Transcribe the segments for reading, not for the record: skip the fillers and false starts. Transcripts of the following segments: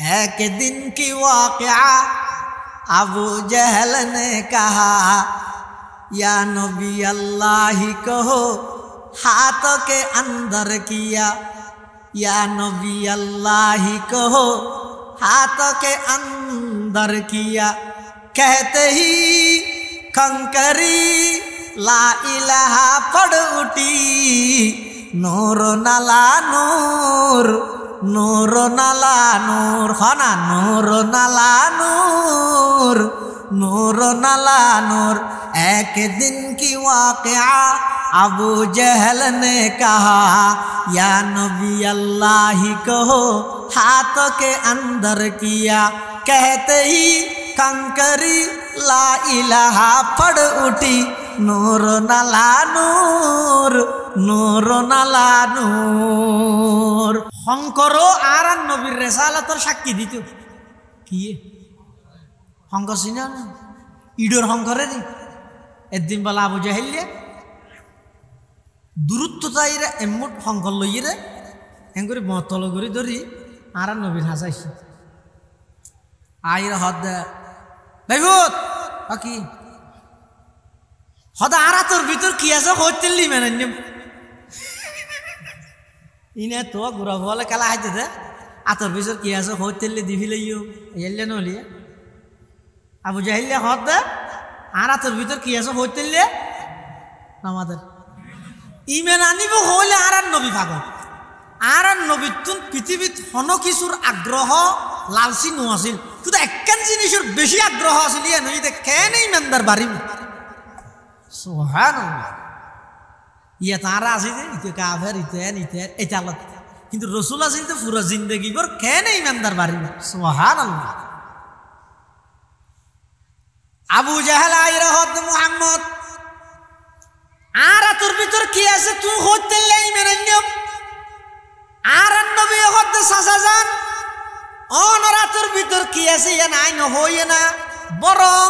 एक दिन की वाक़या अबू जहल ने कहा या नबी अल्लाह कहो हाथों के अंदर किया, या नबी अल्लाह कहो हाथों के अंदर किया। कहते ही कंकरी ला इलाहा पड़ उठी, नूर नला नूर, नूर नला नूर, खाना नूर नला नूर, नूर नला नूर। एक दिन की वाक़या अबू जहल ने कहा या नबी अल्लाह कहो हाथों के अंदर किया। कहते ही कंकरी ला इलाहा पड़ उठी, नूर नला नूर, नूर नला नूर। শঙ্করও আর নবীর রেসালাতর সাক্ষী দিত। কি শঙ্কর চিনা না? ইডোর শঙ্করেরই একদিন বলা আবু জাহেলিয়া দূরত্ব চাইরে এমুট শঙ্কর লইরে এম করে বতল করে ধরি আর নবীর হাসাইছে। আইর হদ ভাইভূত কি হদা আর তোর ভিতর কি আছে হইতেলি মানে ইনে তো গুড়া বলে খেলা হাইতে দে আতর ভিতর কি আছে হইতেলি দিবি লইও এলে নলিয়ে আবু জাহিলিয়া হদ দে আর আতর ভিতর কি আছে হইতেলি আমাদের ইমেন আনিব হইলে আর নবী পাগল। আর নবীর তুন পৃথিবীত হন কিছুর আগ্রহ লালসি নোয়াছিল, শুধু একখান জিনিসের বেশি আগ্রহ আছিল ইয়ে নই কেন ইমানদার বাড়িব। সুবহানাল্লাহ। ইয়ে তারা আছে যে ইতে কাফের ইতেন ইতেন এটা আলাদা, কিন্তু রসুল আছিল তো পুরো জিন্দগি ভর কেন ইমানদার বাড়িব। সুবহানাল্লাহ। আবু জাহেল আইরা হদ মুহাম্মদ আর তোর ভিতর কি আছে তুই হইতে লাই মেনে নিয়ম। আর নবী হদ সাসা জান অনরা তোর ভিতর কি আছে ইয়া নাই নহইয়ে না, বরং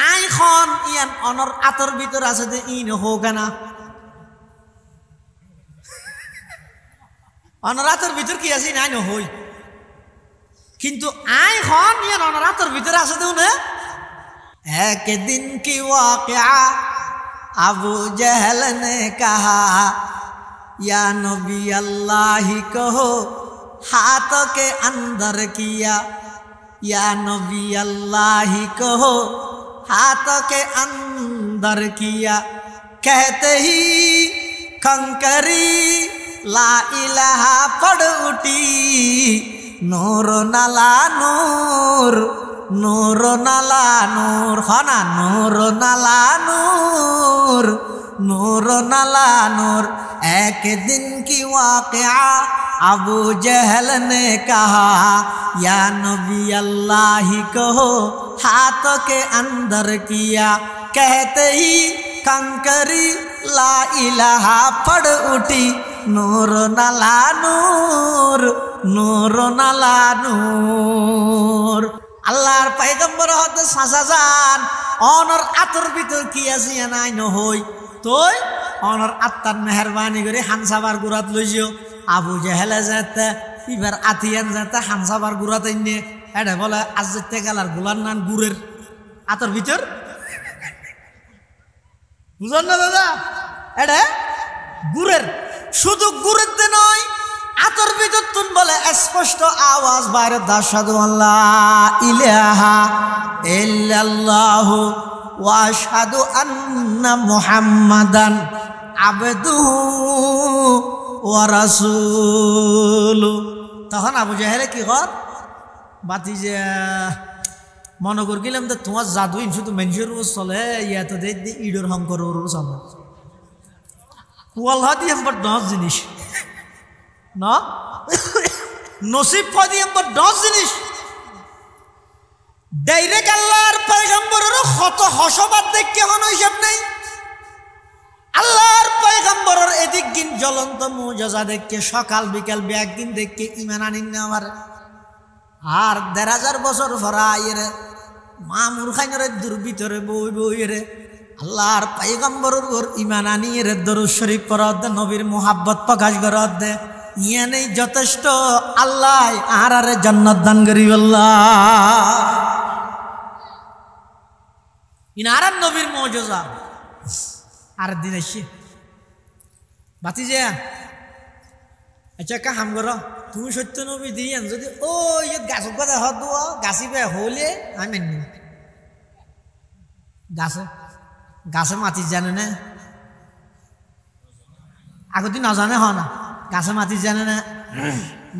আই খন ইয়ান অনর আতর ভিতর আছে যে ই নহোগা না। অনর আতর ভিতর কি আছে নাই নহই, কিন্তু আই খন ইয়ান অনর আতর ভিতর আছে দেউ না। এক দিন কি ওয়াকিয়া अबू जहल ने कहा या नबी अल्लाह कहो हाथों के अंदर किया, या नबी अल्लाह कहो हाथों के अंदर किया। कहते ही कंकरी ला इलाहा पड़ उठी, नूर नला नूर, नूर नला नूर, खाना नूर नला नूर, नूर नला नूर। एक दिन की वाक़या अबू जहल ने कहा या नबी अल्लाह कहो हाथों के अंदर किया। कहते ही कंकरी ला इलाहा पड़ उठी, नूर नला नूर, नूर नला नूर। আল্লাহর পয়গম্বর হতে সাসা জান অনর আতর ভিতর কি আছে নাই নহই, তুই অনর আত্মার মেহরবানি করে হানসাবার গুড়াত লইছিও। আবু জাহেলে যেতে এবার আতিয়ান যেতে হানসাবার গুড়াত এনে এটা বলে আজ যেতে গেলার গোলার নান গুড়ের আতর ভিতর বুঝলেন না দাদা? এটা গুড়ের, শুধু গুড়ের তে নয় আতর ভিতর তুন বলে স্পষ্ট আওয়াজ বাইরে আশহাদু আল্লা ইলাহা ইল্লাল্লাহু ওয়া আশহাদু আন্না মুহাম্মাদান আবদুহু ওয়া রাসূলু। তখন আবু জাহেলে কি কর বাতি যে মনে কর গেলাম তো তোমার জাদু শুধু মানুষের উপর চলে ইয়া তো দেখ ইডোর শঙ্কর চলে ওয়াল্লাহ দিয়ে আমার 10 জিনিস না নসিব ফাদি আমার 10 জিনিস ডাইরেক্ট আল্লাহর পয়গম্বরের কত হসবাদ দেখে কোনো হিসাব নেই। আল্লাহর পয়গম্বরের এদিক দিন জ্বলন্ত মুজিজা দেখে সকাল বিকাল একদিন দেখে ঈমান আনিন না আমার আর ১৫০০ বছর ফরাইয়ের মা মূর্খাইনের দুর্ভিতরে বই বইরে আল্লাহর পয়গম্বরের উপর ঈমান আনিয়ে দরুদ শরীফ পড়ত নবীর মুহাব্বত প্রকাশ করত দে ইয়ানেই যথেষ্ট আল্লাহ আর জান্নাত দান করি আল্লাহ ইনার নবীর মুজিজা আর দিন আসছে বাতি যে আচ্ছা কা হাম করো তুমি সত্য নবী দিয়েন যদি ও গাছ কথা হদ গাছি বে হলে আমি মানি গাছে গাছে মাতি জানে না আগতে নজানে হ না গাছে মাতি জানে না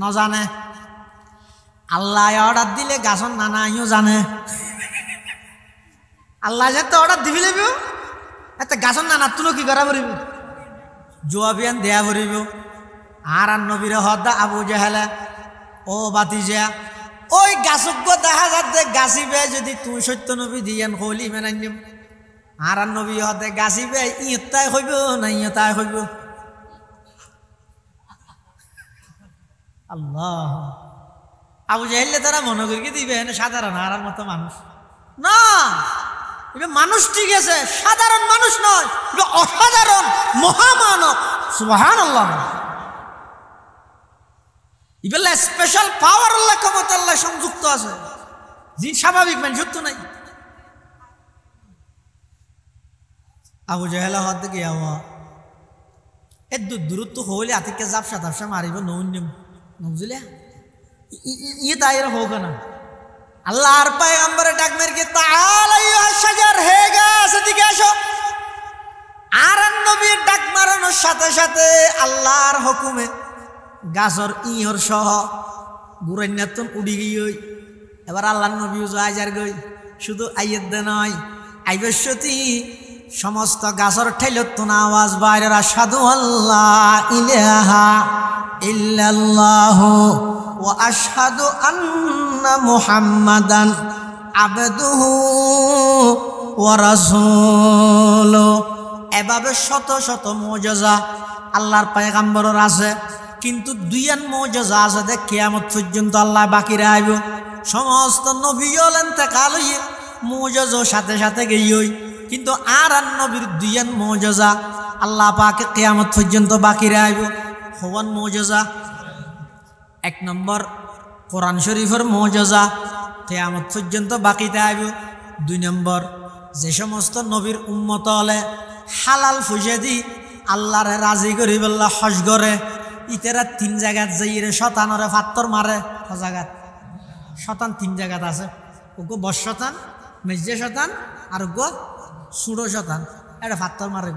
নজানে আল্লাহ অর্ডার দিলে গাছর নানা আইও জানে আল্লাহ যাতে অর্ডার দিবি লাগব একটা গাছর নানা তুলো কি করা পড়িব জোয়াবিয়ান দেয়া পড়িব আর নবীর হদা আবু জাহেলা ও বাতিজা ওই গাছক দেখা যাতে গাছিবে যদি তুই সত্য নবী দিয়েন হলি মেনাই নিব আর নবী হদে গাছিবে ইয়তাই হইব না ইয়তাই হইব আল্লাহ আবু জাহেলে তারা মনে করি দিবে সাধারণ আর মতো মানুষ না এটা মানুষ ঠিক আছে সাধারণ মানুষ নয় এটা অসাধারণ মহামানব সুবহানাল্লাহ ইবেলা স্পেশাল পাওয়ার আল্লাহ ক্ষমতা আল্লাহ সংযুক্ত আছে জি স্বাভাবিক মানুষ সত্য নাই আবু জাহেলা হদ গিয়া এ দূরত্ব হইলে আতিকে জাপসা তাপসা মারিব নৌন্যম বুঝলে ইয়ে তাইর হোক না আল্লাহর পয়গম্বরে ডাক মেরকে তাআল আইয়ুহা শাজার হে গাছ এদিকে আসো আর নবীর ডাক মারানোর সাথে সাথে আল্লাহর হুকুমে গাছর ইহর সহ গুরান্যাতন উড়ি গই এবার আল্লাহর নবীও যার গই শুধু আইয়দ নয় আইবশ্যতি সমস্ত গাছর ঠেলতন আওয়াজ বাইরে আশহাদু আল্লাহ ইলাহা ইল্লাল্লাহু ওয়া আশহাদু আন্না মুহাম্মাদান আবদুহু ওয়া রাসূলুহু এভাবে শত শত মুজিজা আল্লাহর পয়গম্বরের আছে কিন্তু দুইয়ান মুজিজা আছে যে কিয়ামত পর্যন্ত আল্লাহ বাকি রাখব সমস্ত নবী হলেন ইন্তেকাল হইয়ে মুজিজা সাথে সাথে গইই কিন্তু আর নবীর দুইয়ান মুজিজা আল্লাহ পাকে কিয়ামত পর্যন্ত বাকি রাখব হওয়ান মুজিজা এক নম্বর কোরআন শরীফের মুজিজা কিয়ামত পর্যন্ত বাকি থাকব দুই নম্বর যে সমস্ত নবীর উম্মত হলে হালাল ফুসে দি আল্লাহরে রাজি করি বললা হজ করে ইতেরা তিন জায়গাত যাইরে শতানরে ফাত্তর মারে জায়গাত শতান তিন জায়গাত আছে ওগো বস শতান মেজে শতান আর ওগো সুড়ো শতান এটা ফাত্তর মারে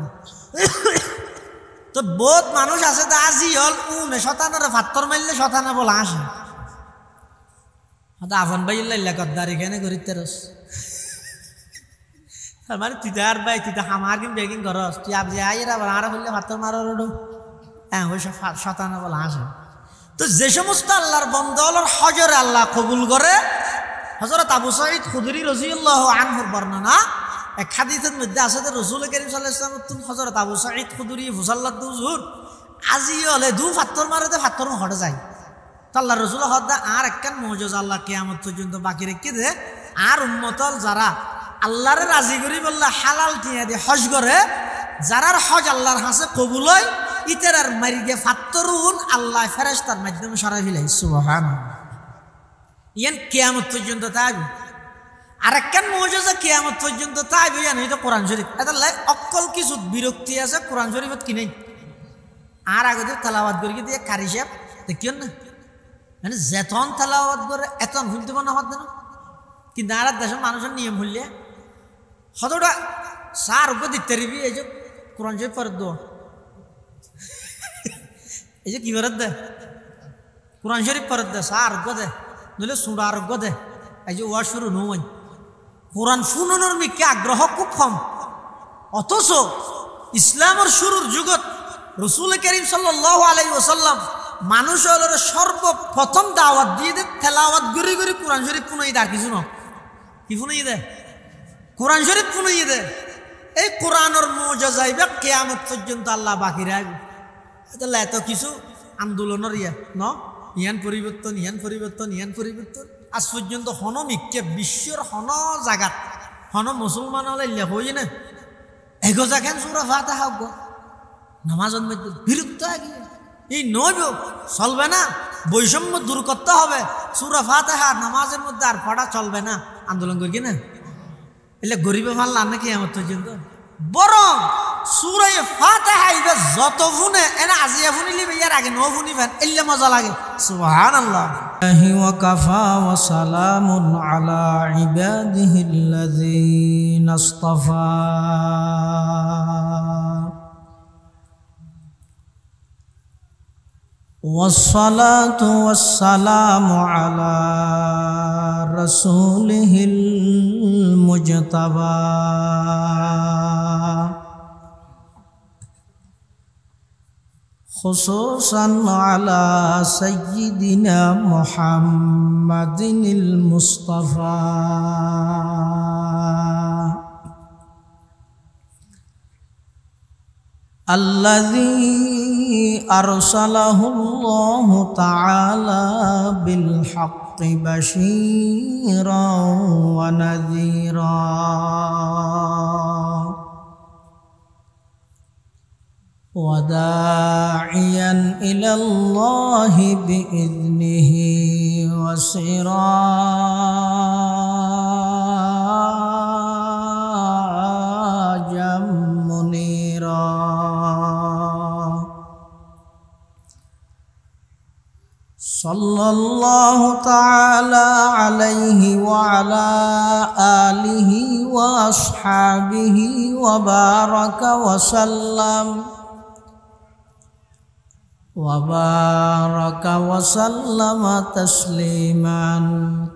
তো বহুত মানুষ আছে তা আজি হল উনে শতানরে ফাত্তর মারলে শতানে বলা আসে হয়তো আফন ভাই ইল্লা কদ্দার এখানে করি তেরস মানে তুই তো আর ভাই তুই তো হামার কিন বেগিন করস তুই আপ যে আইরা আর হইলে ফাত্তর মারো রোডো হ্যাঁ ওই সব শতানে বলা আসে তো যে সমস্ত আল্লাহর বন্দলের হজরে আল্লাহ কবুল করে হযরত আবু সাঈদ খুদরি রাদিয়াল্লাহু আনহুর বর্ণনা এক হাদিসের মধ্যে আছে যে রাসূল কারীম সাল্লাল্লাহু আলাইহি ওয়াসাল্লাম হযরত আবু সাঈদ খুদরি ফুসাল্লাতু হুজুর আজি হলে দু ফাত্তর মারতে ফাত্তর হটে যায় তো আল্লাহ রাসূল হদা আর একখান মুজিজা আল্লাহ কিয়ামত পর্যন্ত বাকি রেখে দে আর উম্মতল যারা আল্লাহরে রাজি করি বললে হালাল টিয়া দিয়ে হজ করে যারার হজ আল্লাহর কাছে কবুল হয় ইতেরার মারিগে ফাত্তরুন আল্লাহ ফেরেশতার মাধ্যমে সরাই ফেলাই সুবহানাল্লাহ ইয়ান কিয়ামত পর্যন্ত থাকবে আর একখান মুজিজা কিয়ামত পর্যন্ত থাকবে জানি তো কোরআন শরীফ এটা অকল কিছু বিরক্তি আছে কোরআন শরীফত কি নেই আর আগে তেলাওয়াত করি দিয়ে কারি সাহেব দেখিও না মানে যেতন তেলাওয়াত করে এতন ভুলতে মনে হত না কিন্তু আর দেশের মানুষের নিয়ম হইলে হতটা সার উপর দিতে পারবি এই যে কোরআন শরীফ পরে দো এই যে কি করে দে কোরআন শরীফ পরে দে সার উপর দে নইলে সুরা আরোগ্য দে এই যে ওয়াজ শুরু নয় কোরআন শুনানোর মিকে আগ্রহ খুব কম অথচ ইসলামের শুরুর যুগত রাসূল কারীম সাল্লাল্লাহু আলাইহি ওয়াসাল্লাম মানুষ হলের সর্বপ্রথম দাওয়াত দিয়ে দে তেলাওয়াত গড়ি গড়ি কোরআন শরীফ পুনাই দে আর কিছু না কি পুনাই দে কোরআন শরীফ পুনাই দে এই কোরআনের মুজিজা যাইবে কিয়ামত পর্যন্ত আল্লাহ বাকি রাখবে এটা এত কিছু আন্দোলনের ন ইয়ান পরিবর্তন ইয়ান পরিবর্তন ইয়ান পরিবর্তন আজ পর্যন্ত হন মিকে বিশ্বের হন জায়গাত হন মুসলমান হলে হই না এগো জাগান সুরা ফাতিহা হোক নামাজের মধ্যে বিরক্ত আগে এই নয় চলবে না, বৈষম্য দূর করতে হবে। সূরা ফাতিহা নামাজের মধ্যে আর পড়া চলবে না, আন্দোলন করি না। এলে গরিবে মানলাম নাকি আমার পর্যন্ত বরং সূরা ফাতিহা ইবে যত ফুনে এনা আজিয়া ফুনিলি ইয়ার আগে নো ফুনিবেন এলে মজা লাগে। সুবহানাল্লাহ। ওয়া কাফা ওয়া সালামুন আলা ইবাদিহিল্লাযীনা ইসতাফা। والصلاة والسلام على رسوله المجتبى خصوصا على سيدنا محمد المصطفى الذي أرسله الله تعالى بالحق بشيرا ونذيرا وداعيا إلى الله بإذنه وسراجا منيرا. صلى الله تعالى عليه وعلى آله وأصحابه وبارك وسلم تسليما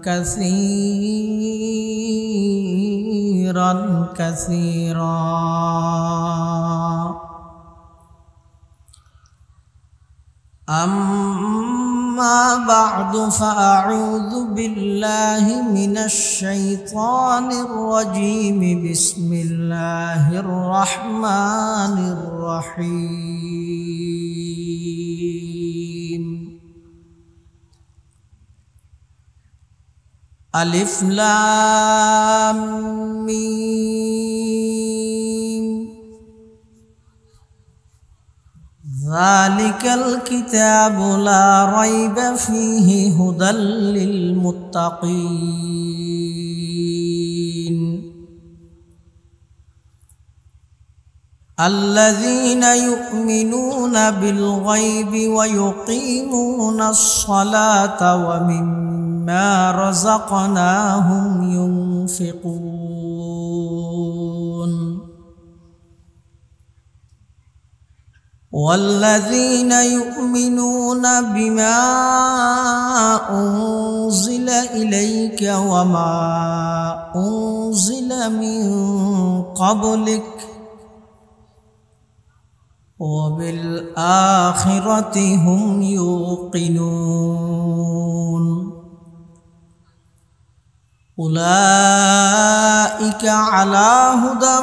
كثيرا كثيرا. أما بعد فأعوذ بالله من الشيطان الرجيم. بسم الله الرحمن الرحيم. ألف لام ميم. ذلك الكتاب لا ريب فيه هدى للمتقين الذين يؤمنون بالغيب ويقيمون الصلاة ومما رزقناهم ينفقون والذين يؤمنون بما أنزل إليك وما أنزل من قبلك وبالآخرة هم يوقنون أولئك على هدى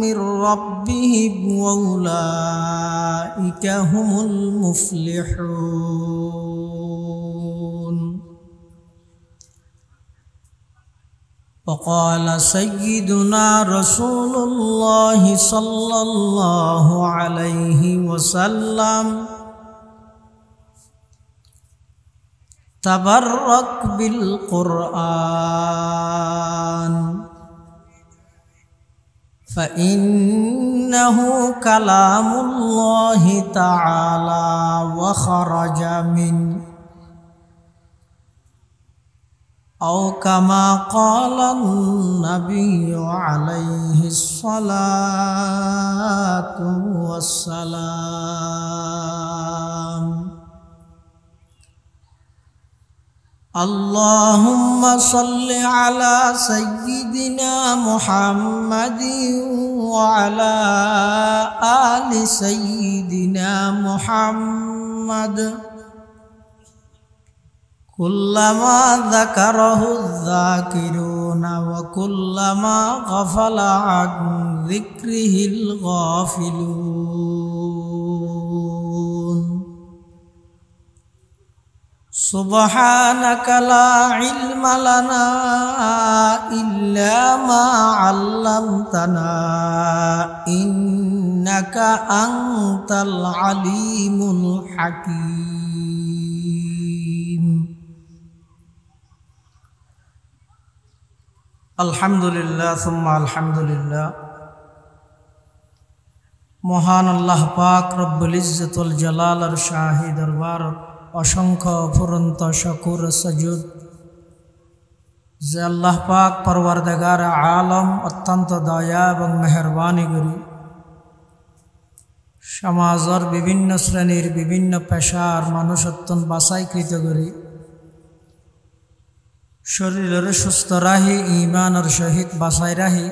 من ربهم وأولئك هم المفلحون. وقال سيدنا رسول الله صلى الله عليه وسلم تبرك بالقرآن فإنه كلام الله تعالى وخرج منه أو كما قال النبي عليه الصلاة والسلام. اللهم صل على سيدنا محمد وعلى آل سيدنا محمد كلما ذكره الذاكرون وكلما غفل عن ذكره الغافلون. সুবহানাকা লা ইলমা লানা ইল্লা মা আল্লামতানা ইন্নাকা আনতাল আলিমুল হাকীম। আলহামদুলিল্লাহ সুম্মা আলহামদুলিল্লাহ। মহান আল্লাহ পাক রব্বুল ইজ্জতুল জালালের শাহী দরবার অসংখ্য অফুরন্ত শুকর সুজুদ যে আল্লাহ পাক পরওয়ারদিগার আলম অত্যন্ত দয়া এবং মেহরবানি করি সমাজের বিভিন্ন শ্রেণীর বিভিন্ন পেশার মানুষ অত্যন্ত বাছাইকৃত করি শরীরের সুস্থ রাহি ইমানের সহিত বাছাই রাহি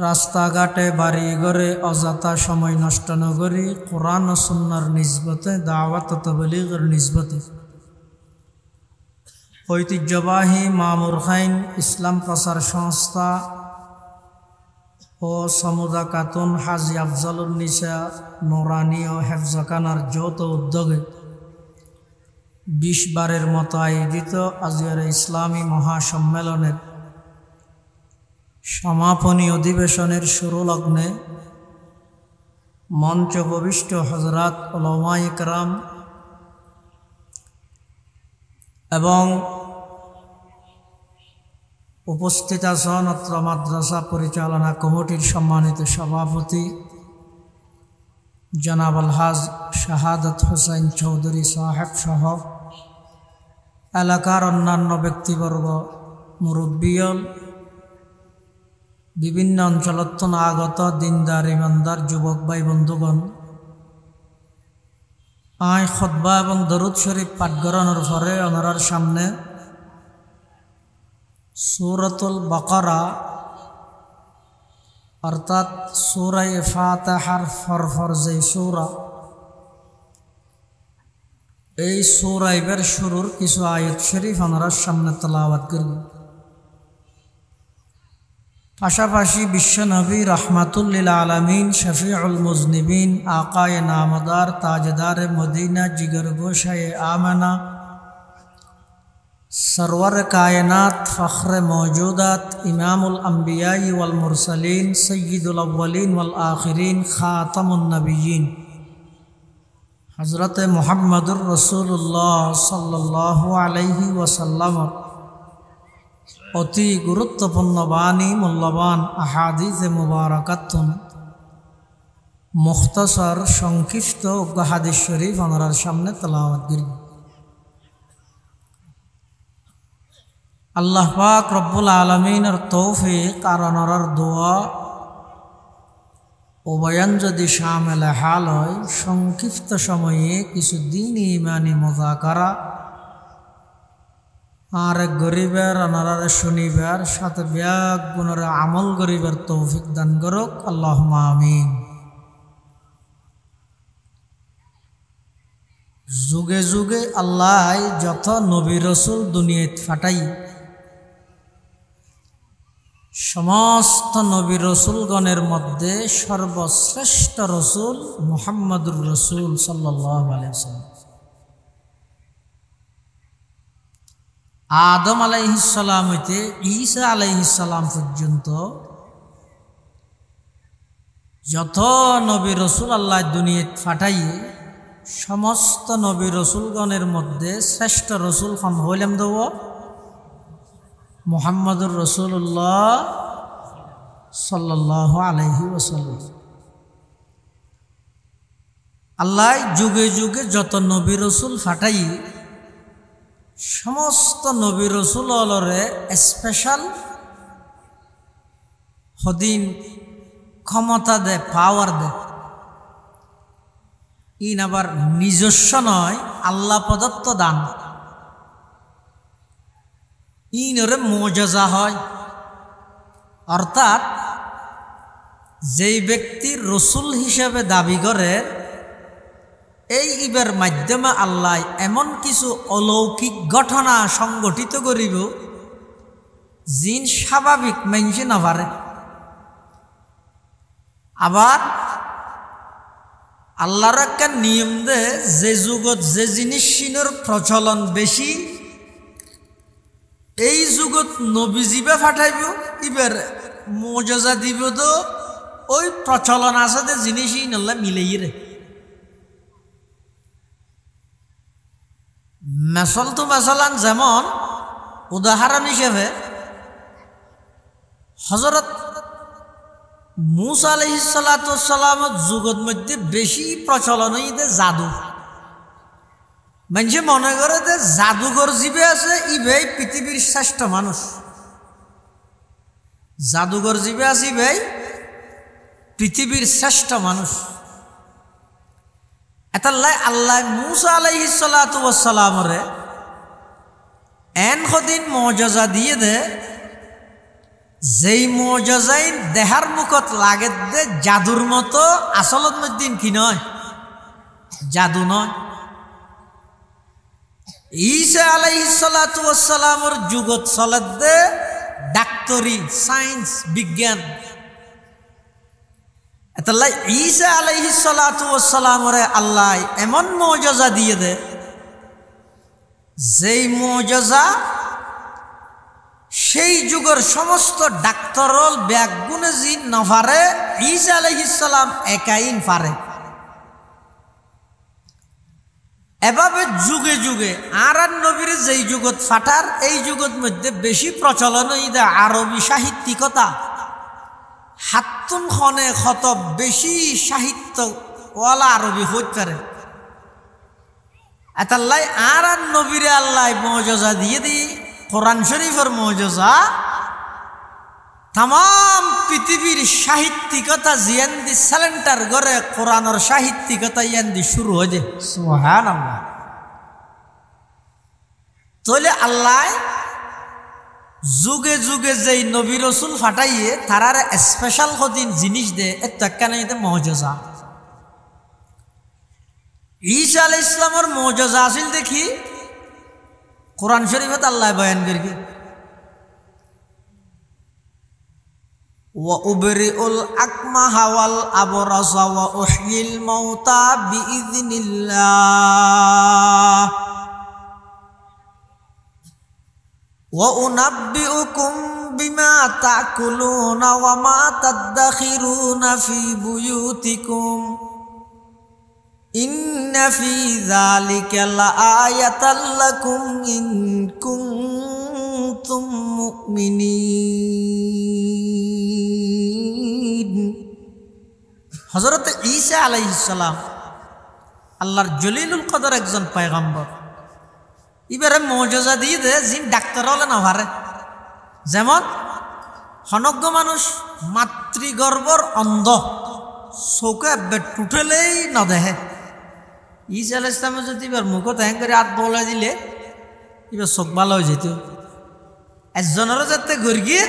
রাস্তাঘাটে বাড়ি ঘরে অযথা সময় নষ্ট নগরী কোরআন ও সুন্নাহর নিসবতে দাওয়াত ও তাবলীগের নিসবতে ঐতিহ্যবাহী মামুর খাইন ইসলাম প্রচার সংস্থা ও সমুদা খাতুন হাজী আফজালুন নিসা নুরানী ও হেফজখানার যৌথ উদ্যোগে 20 বারের মতো আয়োজিত আজকের ইসলামী মহাসম্মেলনের সমাপনী অধিবেশনের শুরু লগ্নে মঞ্চ উপবিষ্ট হযরত উলামায়ে কেরাম এবং উপস্থিত আছেন অত্র মাদ্রাসা পরিচালনা কমিটির সম্মানিত সভাপতি জনাব আলহাজ শাহাদাত হোসেন চৌধুরী সাহেব সহ এলাকার অন্যান্য ব্যক্তিবর্গ মুরব্বিয়ল বিভিন্ন অঞ্চলত আগত দিনদার ইমানদার যুবক ভাই বন্ধুগণ আয় খুতবা এবং দরুদ শরীফ পাঠ করানোর পরে ওনার সামনে সূরাতুল বাকারা অর্থাৎ সূরা ফাতিহার ফরফর যে সূরা এই সূরা এর শুরুর কিছু আয়াত শরীফ ওনার সামনে তেলাওয়াত করব। পাশাপাশি বিশ্বনবী রহমাতুল লিল আলামিন শফিউল মুজনিবিন আকায়ে নামদার তাজদার মদিনা জিগর গোশায়ে আমেনা सरवर कायनात फ़ख्र मौजूदात इमामुल अंबिया वल मुरसलीन सय्यिदुल अव्वलीन वल आखिरीन ख़ातमुन नबिय्यीन हज़रत मुहम्मदुर रसूलुल्लाह सल्लल्लाहु अलैहि वसल्लम अति गुरुत्वपूर्ण बानी मूल्यवान अहादीस मुबारकातुन मुख्तसर संक्षिप्त हादीस शरीफ ओनार सामने तेलावत करी। আল্লাহ পাক রব্বুল আলামিনের তৌফিক আর ওনার দোয়া উভয়ন যদি শামিল হাল হয় সংক্ষিপ্ত সময়ে কিছু দ্বীনি ইমানি মুযাকারা আর গরিবের ওনার শুনিবার সাথে ব্যাগ গুণের আমল গরিবের তৌফিক দান করুক আল্লাহুম্মা আমিন। যুগে যুগে আল্লাহ যত নবী রসুল দুনিয়াত ফাটাই সমস্ত নবী রসুলগণের মধ্যে সর্বশ্রেষ্ঠ রসুল মুহাম্মদুর রসুল সাল্লাল্লাহু আলাইহি ওয়াসাল্লাম। আদম আলাইহিস সালাম হইতে ঈসা আলাইহিস সালাম পর্যন্ত যত নবী রসুল আল্লাহ দুনিয়াত ফাটাই সমস্ত নবী রসুলগণের মধ্যে শ্রেষ্ঠ রসুল হইলাম দেব মুহাম্মদুর রসুল্লাহ সাল্লাল্লাহু আলাইহি ওয়াসাল্লাম। আল্লাহ যুগে যুগে যত নবী রসুল ফাটাই সমস্ত নবী রসুলরে স্পেশাল হদিন ক্ষমতা দে পাওয়ার দে ইন আবার নিজস্ব নয় আল্লাহ প্রদত্ত দান ইনরে মুজিজা হয়। অর্থাৎ যেই ব্যক্তি রসুল হিসেবে দাবি করে এই ইবের মাধ্যমে আল্লাহ এমন কিছু অলৌকিক ঘটনা সংগঠিত করিব জিন স্বাভাবিক মানছে না পারে। আবার আল্লাহর একটা নিয়ম দে যে যুগত যে জিনিস সিনোর প্রচলন বেশি এই যুগত নবীজিবে ফাটাইব ইবার মুজিজা দিব তো ওই প্রচলন আছে যে জিনিসই নল্লা মিলেই রে মেসল তো মেসলান যেমন উদাহরণ হিসেবে হযরত মুসা আলাইহিস সালাতু ওয়াস সালামের যুগত মধ্যে বেশি প্রচলন হইতে জাদু মানুষে মনে করে যে জাদুঘর জিবে আছে ইবেই পৃথিবীর শ্রেষ্ঠ মানুষ জাদুঘর জিবে আছে ইবেই পৃথিবীর শ্রেষ্ঠ মানুষ এতাল্লাই আল্লাহ মুসা আলাইহিস সালাতু ওয়াস সালামরে এন খদিন মুজিজা দিয়ে দে যেই মুজিজাই দেহার মুখত লাগে দে জাদুর মতো আসলত মধ্যে কি নয় জাদু নয় ঈসা আলাইহিস সালাতু ওয়াস সালামের যুগত চলে দে ডাক্তারি সায়েন্স বিজ্ঞান এতাল্লাই ঈসা আলাইহিস সালাতু ওয়াস সালামরে আল্লাহ এমন মুজিজা দিয়ে দে যেই মুজিজা সেই যুগের সমস্ত ডাক্তারল ব্যাগুনে জি নফারে ঈসা আলাইহিস সালাম একাইন পারে এভাবে যুগে যুগে আর নবীর যেই যুগত ফাটার এই যুগত মধ্যে বেশি প্রচলন ইদা আরবি সাহিত্যিকতা হাত্তুন খনে খতব বেশি সাহিত্য ওয়ালা আরবি হইতে পারে এতাল্লাই আর নবীরে আল্লাহ মুজিজা দিয়ে দি কোরআন শরীফের মুজিজা তাম পৃথিবীর সাহিত্যিকতা জিয়ান দি সেলেন্টার গড়ে কোরআনের সাহিত্যিকতা ইয়ান দি শুরু হয়ে যায় সুবহানাল্লাহ তাহলে আল্লাহ যুগে যুগে যেই নবী রসুল ফাটাইয়ে তারার স্পেশাল কদিন জিনিস দে এত একখানে মুজিজা ঈসা আলাইহিস সালামের মুজিজা আছিল দেখি কোরআন শরীফত আল্লাহ বয়ান করি ওয়া উবরিউল আকমাহা ওয়াল আবরাসা ওয়া উহয়িল মাউতা বিইذনিল্লাহ ওয়া উনাব্বিউকুম বিমা তাকুলুনা ওয়া মা তাদাখিরুনা ফি বুয়ুতিকুম ইন্না ফি যালিকা লাআয়াতাল লাকুম ইন কুনতুম মুমিনিন হযরত ঈসা আলাইহিস সালাম আল্লাহর জলিলুল কদর একজন পয়গম্বর ইবারে মুজিজা দিয়ে দে জিন ডাক্তার হলে না পারে যেমন হনজ্ঞ মানুষ মাতৃগর্ভর অন্ধ চৌকে টুটেলেই না দেখে ঈসা আলাইহিস সালামে যদি এবার মুখত হ্যাং করে হাত বলা দিলে এবার চোখ ভালো হয়ে যেত একজনেরও যাতে গড় গিয়ে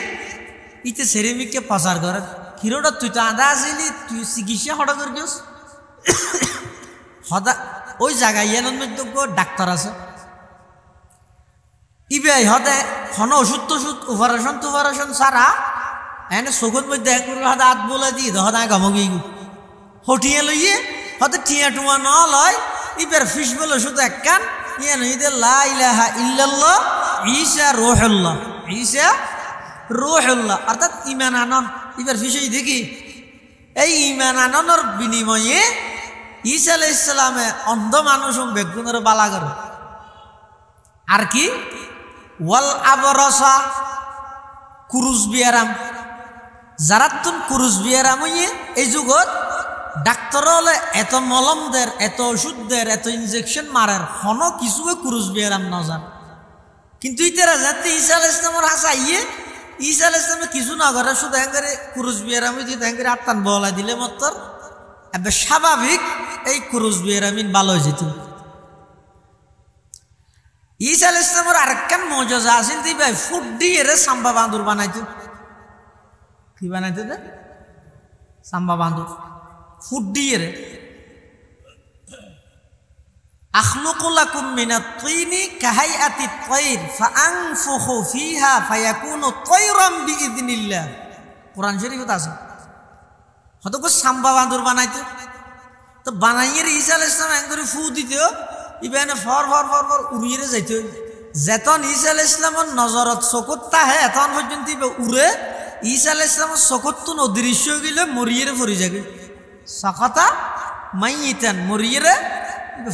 ইতে সেরেমিককে প্রচার করে হিরোটা তুই তো আধা আসিলি তুই চিকিৎসা হঠাৎ করে গিয়েছ হঠাৎ ওই জায়গায় ইয়ানোর মধ্যে ডাক্তার আছে ইবাই হতে হন ওষুধ টষুধ অপারেশন সারা এনে চকুর মধ্যে হতে হাত বলে দিয়ে হতে গামগি হটিয়ে লইয়ে হতে টিয়া টুয়া ন লয় ইবার ফিস বলে ওষুধ এক কান ইয়ে নইতে লা ইলাহা ইল্লাল্লাহ ঈসা রূহুল্লাহ ঈসা রূহুল্লাহ অর্থাৎ ঈমান আনন ইবার ফিসই দেখি এই ঈমান আননের বিনিময়ে ঈসা আলাইহিস সালামে অন্ধ মানুষ বেগুনের বালা করে আর কি ওয়াল আবরাসা কুরুজ বিয়ারাম যারা তুন কুরুজ বিয়ারাম হইয়ে এই যুগত ডাক্তার হলে এত মলম দের এত ওষুধ দের এত ইনজেকশন মারার হন কিছুকে কুরুজ বিয়ারাম না যান কিন্তু ইতারা যাতে ঈসা আলাইহিস সালামের হাসা ইয়ে ঈসা আলাইহিস সালামে কিছু না করে শুধু হ্যাঙ্গারে কুরুজ বিয়ারাম হইতে হ্যাঙ্গারে আত্মান বলা দিলে মাত্র এবার স্বাভাবিক এই কুরুজ বিয়ারামিন ভালো হয়ে যেত ঈসা আলাইহিস সালামের আরেকখান মুজিজা আছিল দিবে ফুট দিয়ে রে সাম্বা বান্দুর বানাইতো কি বানাইতো রে সাম্বা বান্দুর ফুট দিয়ে রে আখলুকু লাকুম মিনাত তিনি কাহাইআতিত তাইর ফাআনফুখু ফিহা ফায়াকুনু তায়রাম বিইذনিল্লাহ কোরআন শরীফত আছে হয়তো সাম্বা বান্দুর বানাইতো তো তো বানাইয়ের ঈসা আলাইহিস সালাম একবারে ফু দিতেও ইবেনে ফর ফর ফর ফর উড়িয়ে যাইতে যেতন ঈসা আলাইহিস সালামের নজরত চকুত তাহে এতন পর্যন্ত উড়ে ঈসা আলাইহিস সালামের চকুত তো অদৃশ্য হয়ে গেলে মরিয়ে ফরি যাবে সকতা মাইতেন মরিয়ে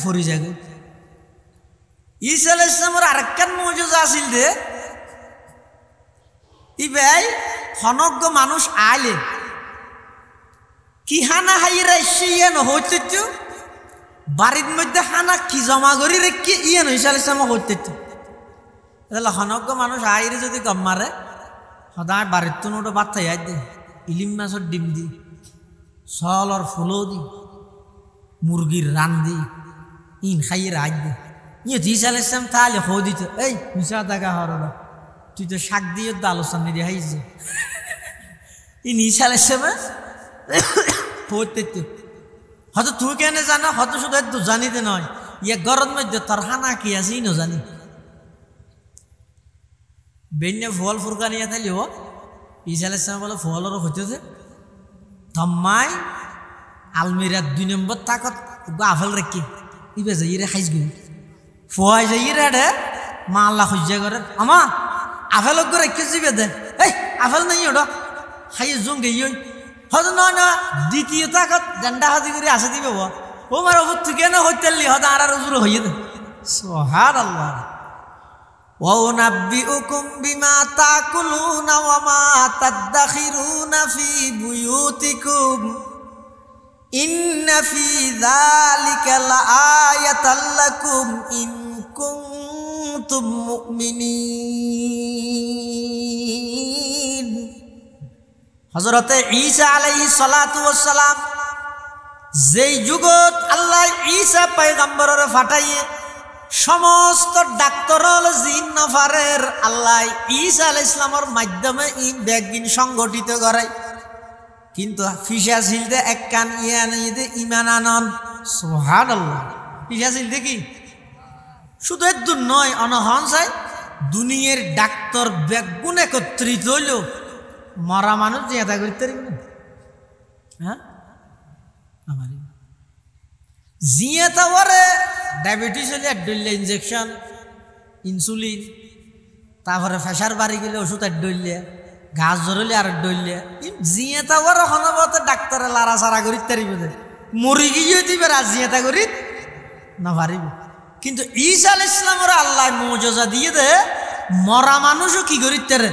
ফরি যাবে ঈসা আলাইহিস সালামের আরেকখান মুজিজা আছিল দে ইবাই হনজ্ঞ মানুষ আইলে কি হানা হাইরা ইয়ে নহইতে বাড়ির মধ্যে হানা কি জমা করি রেখে ইয়ে ঈসা আলাইহিস সালাম হইতে তাহলে হনজ্ঞ মানুষ আইরে যদি গম মারে সদায় বাড়ির তো নোটো ভাত খাই দে ইলিম মাছের ডিম দি সলর ফুলো দি মুরগির রান দি ইন খাইয়ে রাজ দে ইয়ে ঈসা আলাইহিস সালাম তাহলে হো দিত এই মিশা দেখা হরদা তুই তো শাক দিয়ে তো আলোচনা দিয়ে হাইছে ইন ঈসা আলাইহিস সালাম হইতে হয়তো তুই কেন জানা হয়তো শুধু একটু জানিতে নয় ইয়ে গরম মধ্যে তোর হানা কি আছে ই জানি বেন্যে ফল ফুরকানিয়া থাকলে ও ঈসা আলাইহিস সালাম বলে ফলরও হইতেছে থম্মাই আলমিরার 2 নম্বর তাকত আফেল রেখে ইবে যাই রে খাইস গি ফুয়াই যাই রে রে মা আল্লাহ খুঁজে করে আমা আফেল রেখে যাবে দে এই আফেল নাই ওটা খাই জঙ্গে ইয় হয়তো নয় না দ্বিতীয় তাকত ডান্ডা হাতি করে আসে দিবে ও মার ওপর থেকে না হইতেলি হয়তো আর উজুর হইয়ে দে সুবহানাল্লাহ وَأُنَبِّئُكُمْ بِمَا تَأْكُلُونَ وَمَا تَدَّخِرُونَ فِي بُيُوتِكُمْ إِنَّ فِي ذَلِكَ لَآيَةً لَكُمْ إِن كُنتُم مُؤْمِنِينَ হযরত ঈসা আলাইহিস সালাতু ওয়াস সালাম যেই যুগত আল্লাহ ঈসা পয়গম্বরের ফাটাইয়ে সমস্ত ডাক্তার জিন নফারের আল্লাহ ঈসা আলাইহিস সালামের মাধ্যমে ই ব্যাগিন সংগঠিত করে কিন্তু ফিসা ছিলতে এক কান ইয়ানিতে ঈমান আনন সুবহানাল্লাহ ফিসা ছিলতে কি শুধু এত নয় অনহন চাই দুনিয়ার ডাক্তার ব্যাগুন একত্রিত হইল মরা মানুষ জিয়াদা করতে পারবে হ্যাঁ আমার জিয়াতা ওরে ডায়াবেটিস হলে ডইলে ইনজেকশন ইনসুলিন তারপরে প্রেশার বাড়ি গেলে ওষুধ আর ডইলে ঘাস ধরলে আর ডইলে জিয়াতা ওরে হনবতে ডাক্তারে লারা সারা করি তারিবে মরি গিয়ে দিবে আর জিয়াতা করি না পারিব কিন্তু ঈসা আলাইহিস সালামের আল্লাহ মুজিজা দিয়ে দে মরা মানুষও কি করি তারে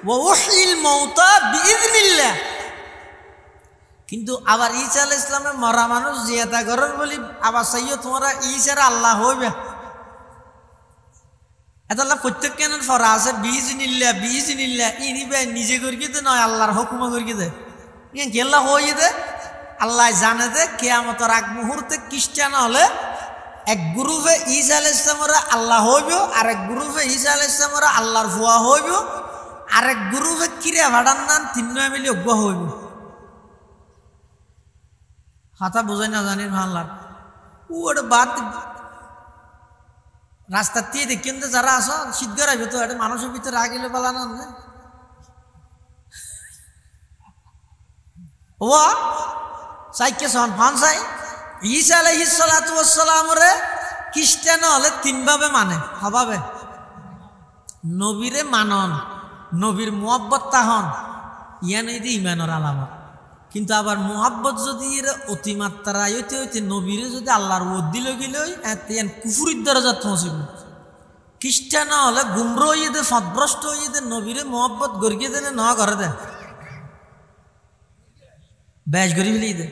ওয়াহিল মাউতা বিইذনিল্লাহ কিন্তু আবার ঈসা আলাইহিস সালামের মরা মানুষ জিয়াদা করার বলি আবার চাইও তোমরা ঈসার আল্লাহ হইবে এতলা প্রত্যেক কেন ফরা আছে বিইذনিল্লাহ ইনিবে নিজে করিয়ে দে নয় আল্লাহর হুকুম করিয়ে দে ইয়ান কি আল্লাহ হইয়ে দে আল্লাহ জানে দে কিয়ামতের আগ মুহূর্তে খ্রিস্টান হলে এক গ্রুপে ঈসা আলাইহিস সালামের আল্লাহ হইব আর এক গ্রুপে ঈসা আলাইহিস সালামের আল্লাহর ফুয়া হইব আর এক গ্রুপে কিরে ভাড়ার নাম 3 মিলি অজ্ঞ হইব হাতা বোঝাই না জানি ভাল্লা ওটা বাদ রাস্তা দিয়ে দেখি যারা আসো শীত গড়াইবে তো এটা মানুষের ভিতরে আগিলে পালানো ও সাইকে সন ফান সাই ঈসা আলাইহিস সালাতু ওয়াস সালাম রে খ্রিস্টান হলে 3 ভাবে মানে হবাবে নবীরে মানন নবীর মুহাব্বত তাহন ইয়ানে দি ঈমানের আলামত কিন্তু আবার মুহাব্বত যদি এর অতিমাত্রায় হইতে হইতে নবীরে যদি আল্লাহর ওদ দিল গেলই এন কুফরির দরজাত পৌঁছিব খ্রিস্টান হলে গুমরা হইয়ে দে সদভ্রষ্ট হইয়ে দে নবীরে মুহাব্বত গরিয়ে দেনে ন করে দে ব্যাস গরি ফেলি দে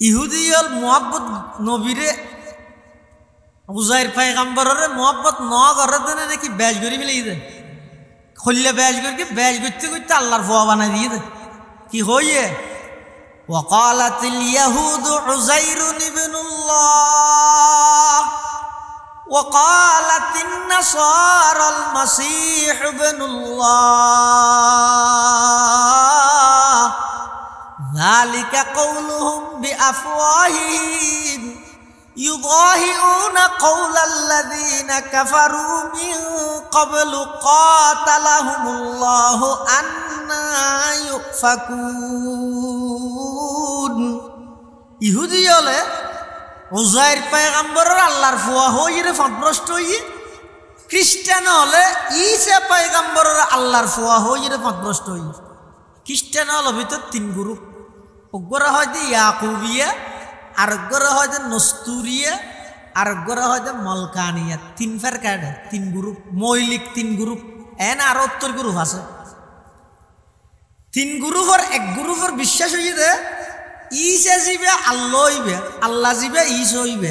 ইহুদি হল মুহাব্বত নবীরে উজাইর পয়গম্বরের মুহাব্বত ন করে দেনে নাকি ব্যাস গরি ফেলি দে খল্লে ব্যাস গরিকে ব্যাস করতে করতে আল্লাহর ফুয়া বানাই দিয়ে দে কি হইয়ে ওয়াকালাতিল ইয়াহুদু উযাইরুন ইবনুল্লাহ ওয়াকালাতিন নাসারাল মাসীহ ইবনুল্লাহ যালিকা কওলুহুম বিআফওয়াহিহিম ইউদাহিউনা কওলাল্লাযীনা কাফারু মিন ক্বাবলু ক্বাতালাহুমুল্লাহু আন্না ইউফাকুন ইহুদি হলে উজাইর পয়গম্বরের আল্লাহর ফুয়া হইরে ফতব্রষ্ট হইয়ে, খ্রিস্টান হলে ঈসা পয়গম্বরের আল্লাহর ফুয়া হইরে ফতব্রষ্ট হইয়ে। খ্রিস্টান হল ভিতর তিন গ্রুপ, অগ্গরা হয় যে ইয়াকুবিয়া, আরেকগরা হয় যে নস্তুরিয়া, আরেকগরা হয় যে মলকানিয়া। তিন ফেরকাডে তিন গ্রুপ, মৌলিক তিন গ্রুপ, এন আরো 70 গ্রুপ আছে। তিন গ্রুপের এক গ্রুপের বিশ্বাস হইয়ে দে ঈসা জিবে আল্লাহ হইবে, আল্লাহ জিবে ঈসা হইবে,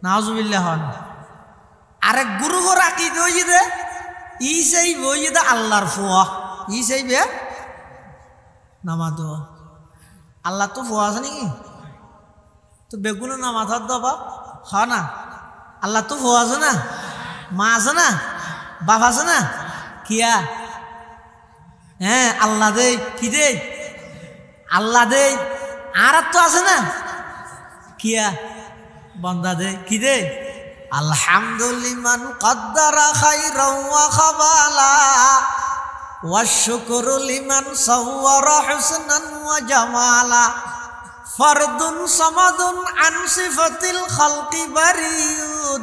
নাউজুবিল্লাহ হন। আরেক গ্রুপের আকীদা হইয়ে দে ঈসা হইয়ে দে আল্লাহর ফুয়া, ঈসা হইবে নামাজ। আল্লাহ তো ফুয়া আছে নাকি? তো বেগুলো না মাথার দবা হ না, আল্লাহ তো ফুয়া আছে না, মা আছে না, বাপ আছে না, কিয়া হ্যাঁ আল্লাহ দে কি দে আল্লাহ দে, আর তো আছে না কিয়া বন্দা দে কি দে। আলহামদুলিমান কদ্দারা খাইরাও ওয়া খাবালা ওয়া শুকরু লিমান সাওয়ারা হুসনান ওয়া জামালা ফরদুন সামাদুন আন সিফাতিল খালকি বারিয়ুন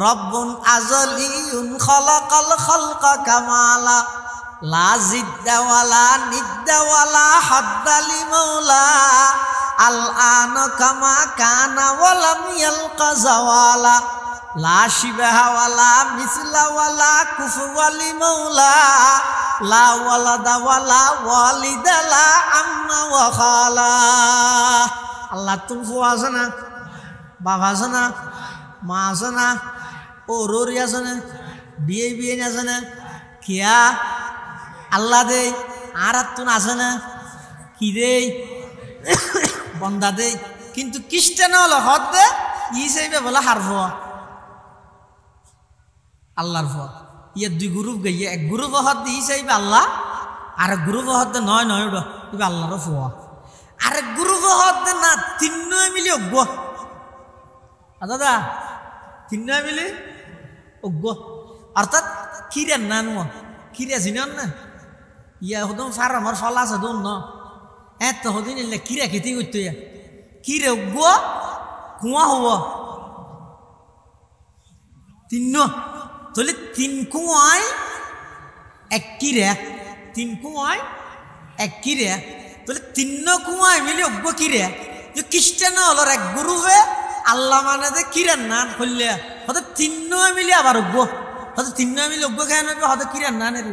রব্বুন আজলিয়ুন খালাকাল খালকা কামালা লা জিদ্দা ওয়ালা নিদ্দা ওয়ালা হাদ্দালি মাওলা আল আন কামা কানা ওয়ালাম ইয়ালকা জাওয়ালা লা শিবাহা ওয়ালা মিসলা ওয়ালা কুফওয়ালি মাওলা লা ওয়ালাদা ওয়ালা ওয়ালিদা লা আম্মা ওয়া খালা। আল্লাহ তুমি ফুয়া আছে না, বাবা আছে না, মা আছে না, ওরি আছে না, বিয়ে আছে না, কিয়া আল্লাহ দে, আর তুন আছে না কি দে বন্দা দে। কিন্তু খ্রিস্টান হলো হদ দে ইসাইবে বলে হার ফুয়া, আল্লাহর ফুয়া। ইয়ে দুই গ্রুপ গাইয়ে, এক গ্রুপ হদ দে ইসাইবে আল্লাহ, আর এক গ্রুপ হদ দে নয় নয় ইবে আল্লাহর ফুয়া। আরেক গ্রুপ হদ দে না তিন নয় মিলি অজ্ঞ, দাদা তিন নয় মিলি অজ্ঞ, অর্থাৎ কিরে না নোয়া কিরে চিনন না ইয়া হদম ফার আমার ফলা আছে দোন ন এত হদিন এলে কিরা খেতে করতে কিরে অজ্ঞ কুয়া হব তিন, তাহলে তিন কুয়ায় এক কিরে, তিন কুয়ায় এক কিরে, তাহলে তিন কুয়ায় মিলে অজ্ঞ কিরে। যে খ্রিস্টান হলো এক গ্রুপে আল্লাহ মানে যে কিরেন নান করলে হয়তো তিন মিলে আবার অজ্ঞ, হয়তো তিন মিলে অজ্ঞ কেন হবে, হয়তো কিরেন নান এর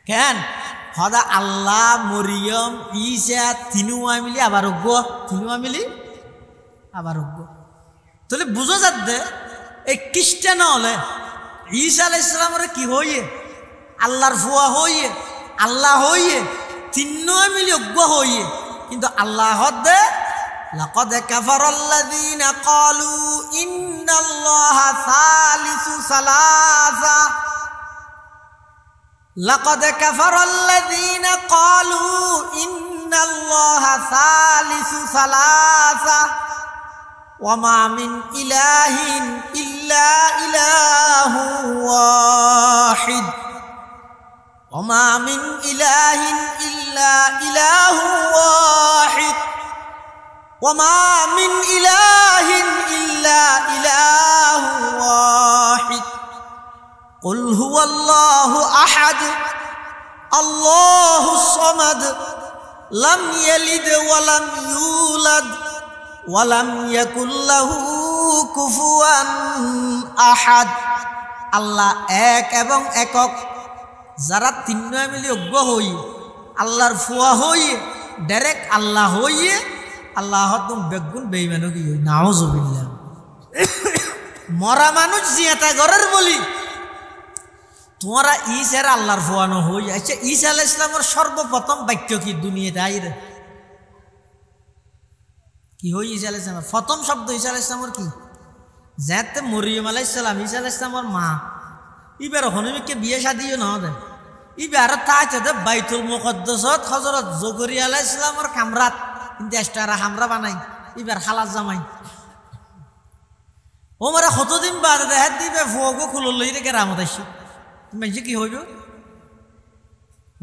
কেন হদা আল্লাহ মরিয়ম ঈসা তিনুয়া মিলি আবার অজ্ঞ, তিনুয়া মিলি আবার অজ্ঞ। তাহলে বুঝো যাচ্ছে এই খ্রিস্টান হলে ঈসা আলাইহিস সালামের কি হইয়ে আল্লাহর ফুয়া হইয়ে আল্লাহ হইয়ে তিনুয়া মিলি অজ্ঞ হইয়ে। কিন্তু আল্লাহ হদে লাকাদ কাফারাল্লাযীনা ক্বালু ইন্নাল্লাহা সালিসু সালাসা لقد كفر الذين قالوا إن الله ثالث ثلاثة وما من إله إلا إله واحد وما من إله إلا إله واحد وما من إله إلا إله واحد قل هو الله أحد الله الصمد لم يلد ولم يولد ولم يكن له كفوا أحد। আল্লাহ এক এবং একক, যারা তিন মিলে অজ্ঞ হই আল্লাহর ফুয়া হইয়ে ডাইরেক্ট আল্লাহ হইয়ে আল্লাহ তুম বেগুন বেইমানো কি হই নাউজুবিল্লাহ। মরা মানুষ জিয়াতা ঘরের বলি তোমরা ঈসার আল্লাহর ফুয়ানো হই। আচ্ছা ঈসা আলাইহিস সালামের সর্বপ্রথম বাক্য কি দুনিয়াতে আইরে কি হই? ঈসা আলাইহিস সালাম প্রথম শব্দ ঈসা আলাইহিস সালামের কি? যাতে মরিয়ম আলাইহিস সালাম ঈসা আলাইহিস সালামের মা, ইবার হনমিকে বিয়ে শাদিও না দে, ইবার তাইতে দে বাইতুল মুকদ্দাসত হযরত জকরিয়া আলাইহিস সালামের কামরাত কিন্তু এক্সট্রা হামরা বানাই, ইবার খালাস জামাই ওমরা কতদিন বাদ দেখাত দিবে ফুয়াগো খুলল লইরে কেরামত আইছে মানে কি হইব?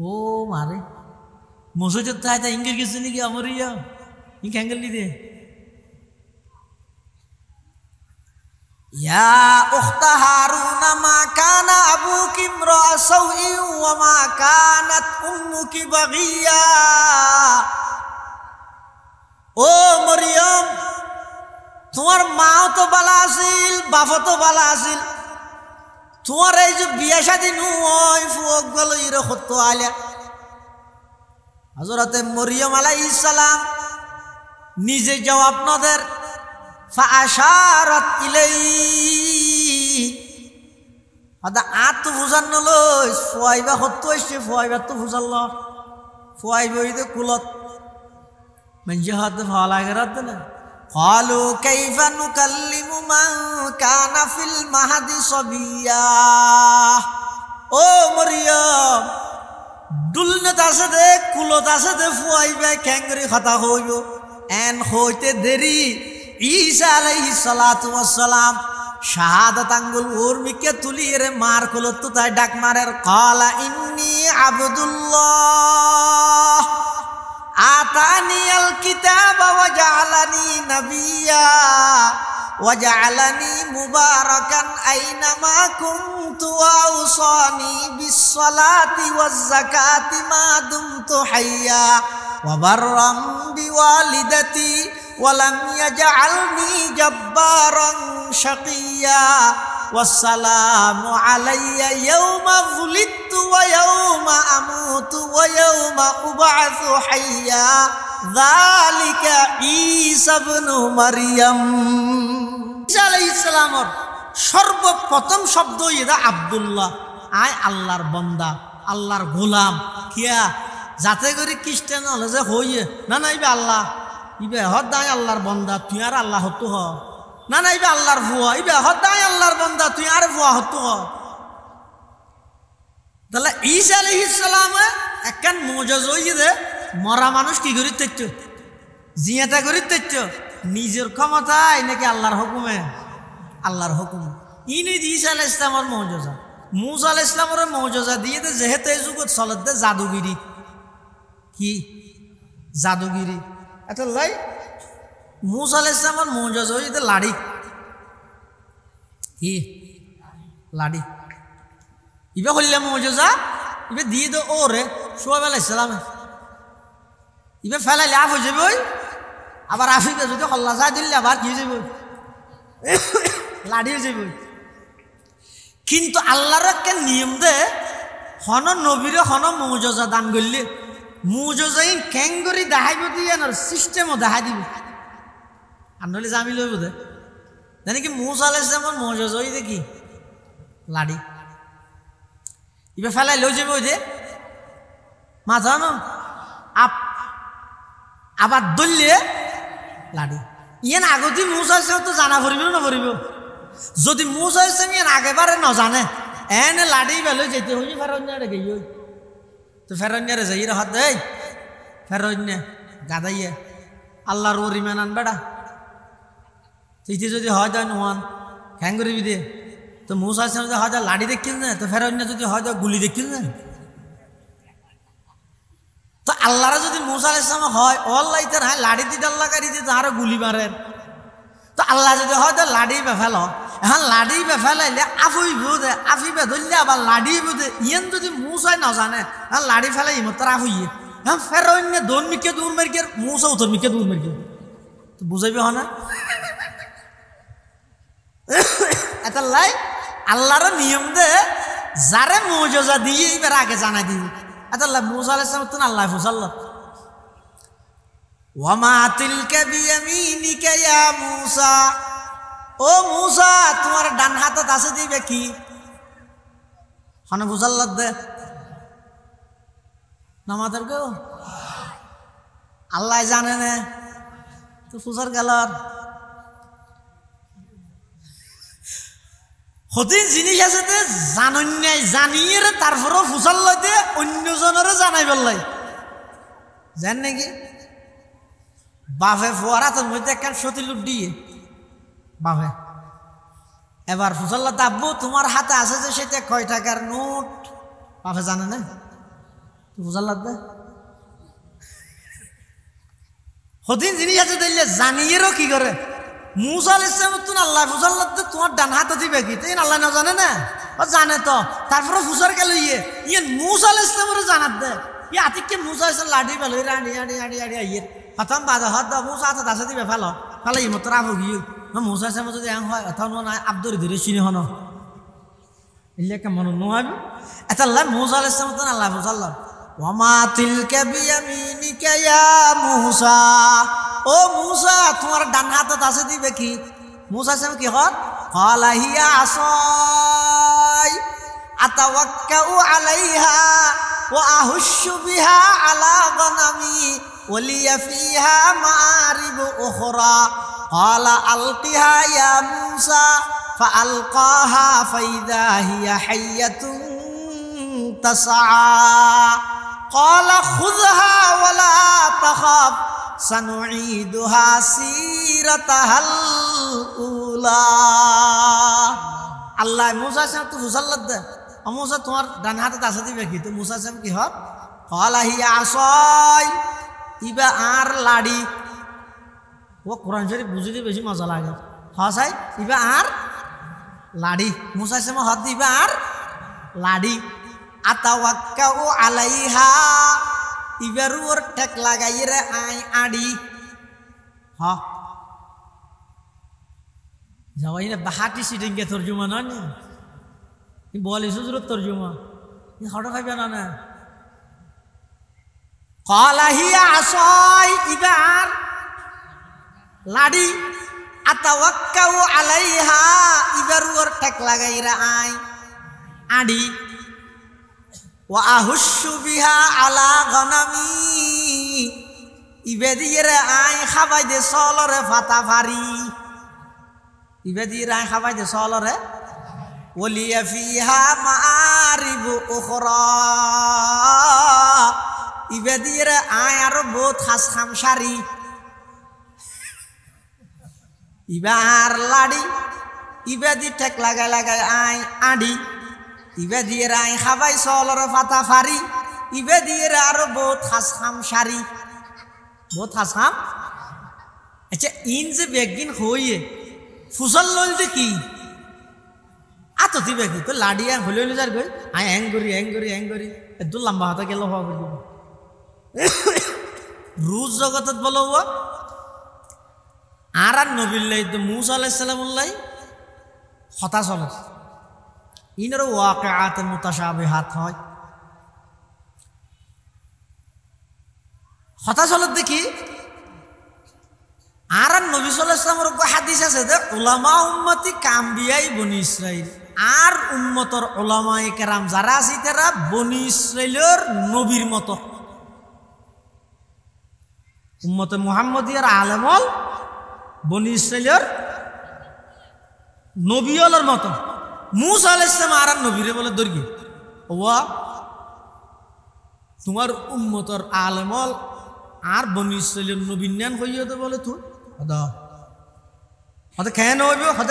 ও মারে মসজিদ তাই ইঙ্গির গেছে নাকি আমার ইয়া ই ক্যাঙ্গেলি দে ইয়া উখতা হারুন মা কানা আবুকি ইমরা সাউই ওয়া মা কানাত উম্মুকি বাগিয়া ও মরিয়ম তোমার মাও তো বালা আছিল বাপও তো বালা আছিল তোমার এই যে বিয়া শাদী নয় ফুয়ক গেল ইরে হত আলে হযরতে মরিয়ম আলাইহিস সালাম নিজে জবাব নদের ফাআশারাত ইলাই আদা আত বুঝান লই ফুয়াইবা হত হইছে ফুয়াইবা তো বুঝাল্ল ফুয়াইবা হইতে কুলত মঞ্জে হাত ভালা গরাত না قالوا كيف نكلم من كان في المهد صبيا ও মরিয়ম দুলনত আছে দে কুলত আছে দে ফুয়াইবা ক্যাঙ্গরি কথা হইব এন হইতে দেরি ঈসা আলাইহিস সালাতু ওয়াস সালাম শাহাদাত আঙ্গুল উর্মিকে তুলিয়ে রে মার কুলত তো তাই ডাক মারের ক্বালা ইন্নী আবদুল্লাহ আতানিয়াল কিতাবা ওয়া জাআলানি নাবিয়্যা ওয়া জাআলানি মুবারাকান আইনামা কুনতু ওয়া আওসানি বিস সালাতি ওয়াজ যাকাতি মা দুমতু হাইয়্যা ওয়া বাররাম বিওয়ালিদাতি ওয়া লাম ইয়াজআলনি জাব্বারান শাকিয়্যা ওয়াসসালামু আলাইয়া ইয়াওমা যুলিদতু ওয়া ইয়াওমা আমুতু ওয়া ইয়াওমা উবআসু হাইয়্যা যালিকা ঈসা ইবনু মারইয়াম ঈসা আলাইহিস সালামের সর্বপ্রথম শব্দ এটা আব্দুল্লাহ আয় আল্লাহর বান্দা আল্লাহর গোলাম কিয়া যাতে করে খ্রিস্টান হলে যে হইয়ে না না ইবে আল্লাহ ইবে হদায় আল্লাহর বান্দা তুই আর আল্লাহ হতো হ না না ইবে আল্লাহর ভুয়া ইবে হদায় আল্লাহর বান্দা তুই আর ভুয়া হতো হ তাহলে ঈসা আলাইহিস সালামে একখান মুজিজা হইয়ে দে মরা মানুষ কি করি তেচ্ছ জিয়াতা করি তেচ্ছ নিজের ক্ষমতায় নাকি আল্লাহর হুকুমে আল্লাহর হুকুম ইনি ঈসা আলাইহিস সালামের মুজিজা মুসা আলাইহিস সালামের মুজিজা দিয়ে দে যেহেতু এই যুগত চলত দে জাদুগিরি কি জাদুগিরি এটা লাই মুসা আলাইহিস সালামের মুজিজা হইতে লাড়ি কি লাড়ি ইবে হইলে মুজিজা ইবে দিয়ে দে ওরে শুআয়ব আলাইহিস সালামে ইবে ফেলাইলে আফ হয়ে যাবে আবার আফিকে যদি হল্লা যায় দিলে আবার কি যাবে লাড়ি হয়ে যাবে কিন্তু আল্লাহর একটা নিয়ম দে হন নবীরে হন মুজিজা দান করলে মুজিজাই ক্যাঙ্গরি দেখাইব দিয়ে না সিস্টেমও দেখাই দিব আর নইলে জামি লইব দে জানি কি মুসা আলাইহিস সালামের মুজিজা হই দেখি লাড়ি ইবে ফেলাই লই যাবে ওই যে মাথা ন আবার দললে লাড়ি ইয়ান আগতে মুসা আলাইহিস সালাম তো জানা পড়িব না পড়িব যদি মুসা আলাইহিস সালাম ইয়ান আগেবারে ন জানে এনে লাড়ি বেলে যেতে হই ফেরন্যারে গই তো ফেরন্যারে যাই রে হাত দেই ফেরন্যা গাদাইয়ে আল্লাহর ওর ইমান আন বেড়া তুইতে যদি হয় যায় নোয়ান হ্যাং করিবি দে তো মুসা আলাইহিস সালাম যদি হয় যায় লাড়ি দেখিল না তো ফেরন্যা যদি হয় যায় গুলি দেখিল না তো আল্লাহরা যদি মুসা আলাইহিস সালাম হয় আল্লাহ ইতার হয় লাড়ি দিতে আল্লাহ কারি দিতে আরো গুলি মারেন তো আল্লাহ যদি হয় তো লাড়ি বেফেল এখন লাড়ি বেফেলাইলে আফুইব দে আফিবে ধরলে আবার লাড়ি দে ইয়ান যদি মুসাই না জানে হ্যাঁ লাড়ি ফেলাই ইমতার আফুইয়ে হ্যাঁ ফেরন্যা দোন মিকে দূর মেরকে মুসা উত্তর মিকে দূর মেরকে তো বুঝাইবে হয় না এটা লাই আল্লাহর নিয়ম দে যারে মুজিজা দিয়ে এবার আগে জানাই দিবি এটা লাই মুসা আলাইহিস সালাম তো আল্লাহ ফুসাল্লাহ ওয়া মা তিলকা বিয়ামিনিকা ইয়া মুসা ও মুসা তোমার ডান হাতত আছে দিবে কি হনে ফুসাল্লাহ দে নামাজের গো আল্লাহ জানে না তো ফুসার গেলার হতিন জিনিস আছে তে জানন্যায় জানিয়ে তারপরও ফুসাল লইতে অন্যজনেরও জানাই পেলাই জান নাকি বাপে ফোয়ারাতের মধ্যে একখান সতী লুট দিয়ে বাপে এবার ফুসাল্লা দাব্বু তোমার হাতে আছে যে সেটা কয় টাকার নোট বাপে জানে না ফুসাল্লা দে হদিন জিনিস আছে দিলে জানিয়েরও কি করে মুসা আলাইহিস সালাম তো আল্লাহ ফুসাল্লাহ তোমার ডান হাত দিবে কি তাই আল্লাহ না জানে না ও জানে তো তারপরে ফুসার কে লইয়ে ইয়ে মুসা আলাইহিস সালামের জানাত দে ই আতিকে মুসা আলাইহিস সালাম লাডি বেলই রানি আড়ি আড়ি আড়ি আইয়ে প্রথম বাজা হাত দাও মুসা হাত দাসে দিবে ফেলো ফেলে ই মত রাফ গিয়ে মুসা আলাইহিস সালাম যদি আং হয় অথবা না আব্দুর ধরে চিনি হনো ইল্লে কেমন নয় এটা আল্লাহ মুসা আলাইহিস সালাম তো আল্লাহ ফুসাল্লাহ ওয়ামা তিলকা বিয়ামিনিকা ইয়া মুসা ও মুসা তোমার ডান হাতত আছে দিবে কি মুসা সাহেব কি হত ক্বালা হিয়া আসাই আতাওয়াক্কাউ আলাইহা ওয়া আহুশু বিহা আলা গনামি ওয়া লিয়া ফিহা মাআরিব উখরা ক্বালা আলকিহা ইয়া মুসা ফাআলকাহা ফাইদা হিয়া হাইয়াতুন তাসআ ক্বালা খুযহা ওয়া লা তাখাফ সানুঈদুহা সিরাতাহাল উলা আল্লাহ মুসা সাহেব তো ফুসাল্লাত দে মুসা তোমার ডান হাতে আছে দিবে কি তো মুসা সাহেব কি হত ক্বালা হিয়া আসাই ইবা আর লাড়ি ও কোরআন শরীফ বুঝিতে বেশি মজা লাগে হাসাই ইবা আর লাড়ি মুসা সাহেব হত দিবা আর লাড়ি আতাওয়াক্কাউ আলাইহা ইবারু ওর ঠেক লাগাই রে আই আড়ি হ যাওয়াই না বাহাটি সিটিংকে তর্জমা না নি বলে সুজরত তর্জমা নি হঠাৎ খাইবে না না ক্বালা হিয়া আসাই ইবার লাড়ি আতাওয়াক্কাউ আলাইহা ইবারু ওর ঠেক লাগাই রে আই আড়ি ওয়া আহুশু বিহা আলা গনামি ইবেদিরে আই খাবাই দে সলরে ফাতা ফারি ইবেদিরে আই খাবাই দে সলরে ওলিয়া ফিহা মাআরিব উখরা ইবেদিরে আই আর বহুত খাস খামসারি ইবার লাড়ি ইবেদি ঠেক লাগাই লাগাই আই আডি ইবে দিয়ে রাই খাবাই সলর ফাতা ফারি ইবে দিয়ে আরো বহুত খাস খাম সারি বহুত খাস খাম আচ্ছা ইন যে বেগিন হইয়ে ফুসল লইল কি আতো দিবে কি তো লাড়িয়া হইল যার গই আই হ্যাং করি এত লম্বা হাতে গেল হওয়া বলি রুজ জগতত বলো আর নবিল্লাই তো মুসা আলাইহিস সালামুল্লাহ হতা চলে ইনারও ওয়াকিআত মুতাশাবিহাত হয় হতা চলত দেখি আর নবী সাল্লাল্লাহু আলাইহি ওয়াসাল্লামের হাদিস আছে যে উলামা উম্মতি কামবিয়াই বনি ইসরাইল আর উম্মতর উলামায়ে কেরাম যারা আছে তারা বনি ইসরাইলের নবীর মতো উম্মতে মুহাম্মদিয়ার আলেমল বনি ইসরাইলের নবীওয়ালার মতো মুসা আলাইহিস সালাম আর নবীরে বলে দর্গি ওয়া তোমার উম্মতর আলেমল আর বনি ইসরাইলের নবীর নাম কইও তো বলে তুই আদা হতে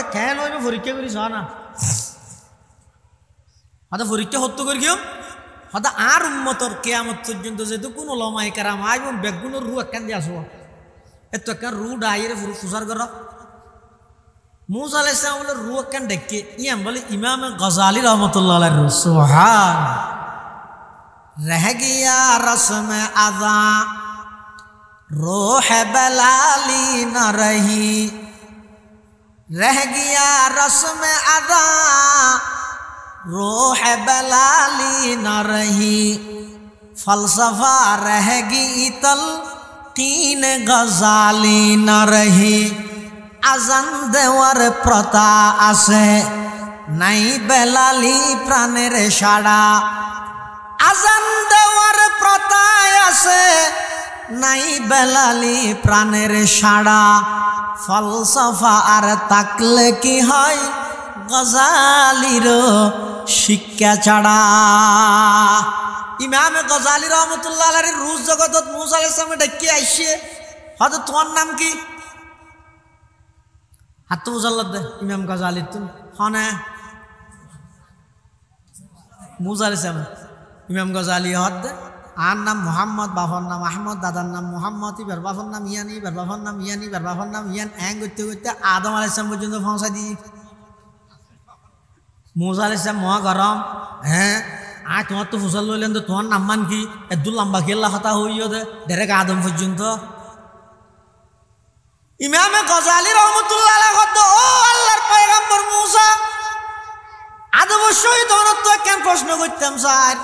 কেন হইবে পরীক্ষা করিস না হতে পরীক্ষা হত্য করি কিয়ম হতে আর উম্মতর কিয়ামত পর্যন্ত যেহেতু কোন ওলামায়ে কেরাম আইব বেগুনের রু একখান দিয়ে আসো এত একখান রু ডাইরে ফুসার কর মুসা আলাইহিস সালাম বলে রু একখান ডেকে ইয়াম বলে ইমাম গজালি রহমতুল্লাহ আলাইহি রু সুবহান রহ গিয়া রসম আযা रूह बलाली न रही रह गया रस्म अदा रूह बलाली न रही फलसफा रह गई तलकीन गजाली न रही अजन देवर प्रता आसे नहीं बेलाली प्राणेर साड़ा अजन देवर प्रता आसे নাই বেলালি প্রাণের সাড়া ফলসফা আর তাকলে কি হয় গজালির শিক্ষা ছাড়া ইমাম গজালি রহমতুল্লাহ আলাইহির রুজ জগতত মুসা আলাইহিস সালাম ডেকে আইছে হয়তো তোমার নাম কি হাত মুজাল্লাদ দে ইমাম গজালি তুমি হনে মুসা আলাইহিস সালাম ইমাম গজালি হাত দে আর নাম মোহাম্মদ, বাবার নাম আহমদ, দাদার নাম মোহাম্মদ, ইবার বাবার নাম ইয়ান, ইবার বাবার নাম ইয়ান, ইবার বাবার নাম ইয়ান, করতে করতে আদম আলাইহিস সালাম পর্যন্ত পৌঁছাই দিই। মুসা আলাইহিস সালাম মহা গরম, হ্যাঁ আয় তোমার তো ফুসল লইলেন, তো তোমার নাম মান কি? এত লম্বা খেলা হতা হইও দে ডাইরেক্ট আদম পর্যন্ত। ইমামে গজালি রহমতুল্লাহ আলাইহি কত, ও আল্লাহর পয়গম্বর মুসা, আদমের সহিত অনত্ব কেন প্রশ্ন করতাম স্যার?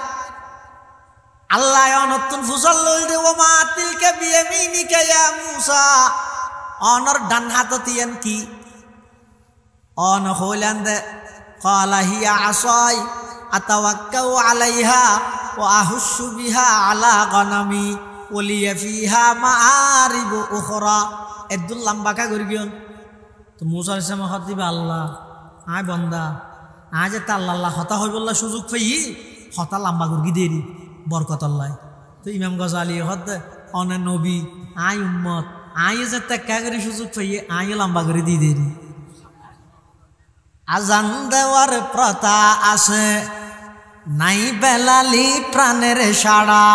আল্লাহ অনত্তন ফুসল লইল দে, ও মা তিলকা বিয়ামিনিকা ইয়া মুসা, অনর ডান হাততিয়ান কি? অন হইলেন দে ক্বালা হিয়া আসাই আতাওয়াক্কাউ আলাইহা ওয়া আহুশু বিহা আলা গনামি ওয়া লিয়া ফিহা মাআরিবু উখরা। এদুল লম্বা কা করি গিয়ন তো মুসা আলাইহিস সালাম হত দিবা, আল্লাহ আয় বন্দা আয় যে তা আল্লাহ হতা হই বললা সুযোগ পাই হতা লম্বা করি দেরি বরকত আল্লাহ। তো ইমাম গজালি হত অনে নবী আয় উম্মত আয় যে তা করি সুযোগ পাই আয় লম্বা করে দি দেরি। আজান দেওয়ার প্রথা আছে, নাই বেলালি প্রাণের সাড়া।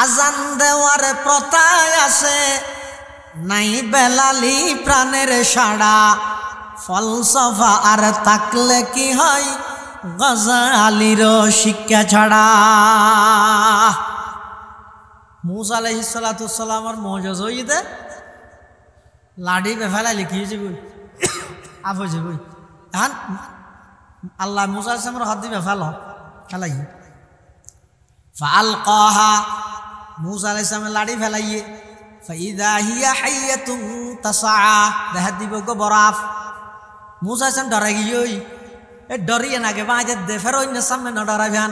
আজান দেওয়ার প্রথা আছে, নাই বেলালি প্রাণের সাড়া। ফলসফা আর থাকলে কি হয়, গজালির শিক্ষা ছাড়া। মুসা আলাইহিস সালাতু ওয়াস সালামের মুজিজা হইতে লাডি বেফালাই লিখিয়েছে বই আপ হয়েছে বই। এখন আল্লাহ মুসা আলাইহিস সালামের হাত দিবে ফেলাই ফালকাহা, মুসা আলাইহিস সালামের লাড়ি ফেলাইয়ে ফাইদা হিয়া হাইয়াতুন তাসআ, দেখা দিব গো বরাফ। মুসা আলাইহিস সালাম ডরাই গিয়ে এ ডরিয়ে নাগে বাজে দে ফেরোইনের সামনে না ডরাইবেন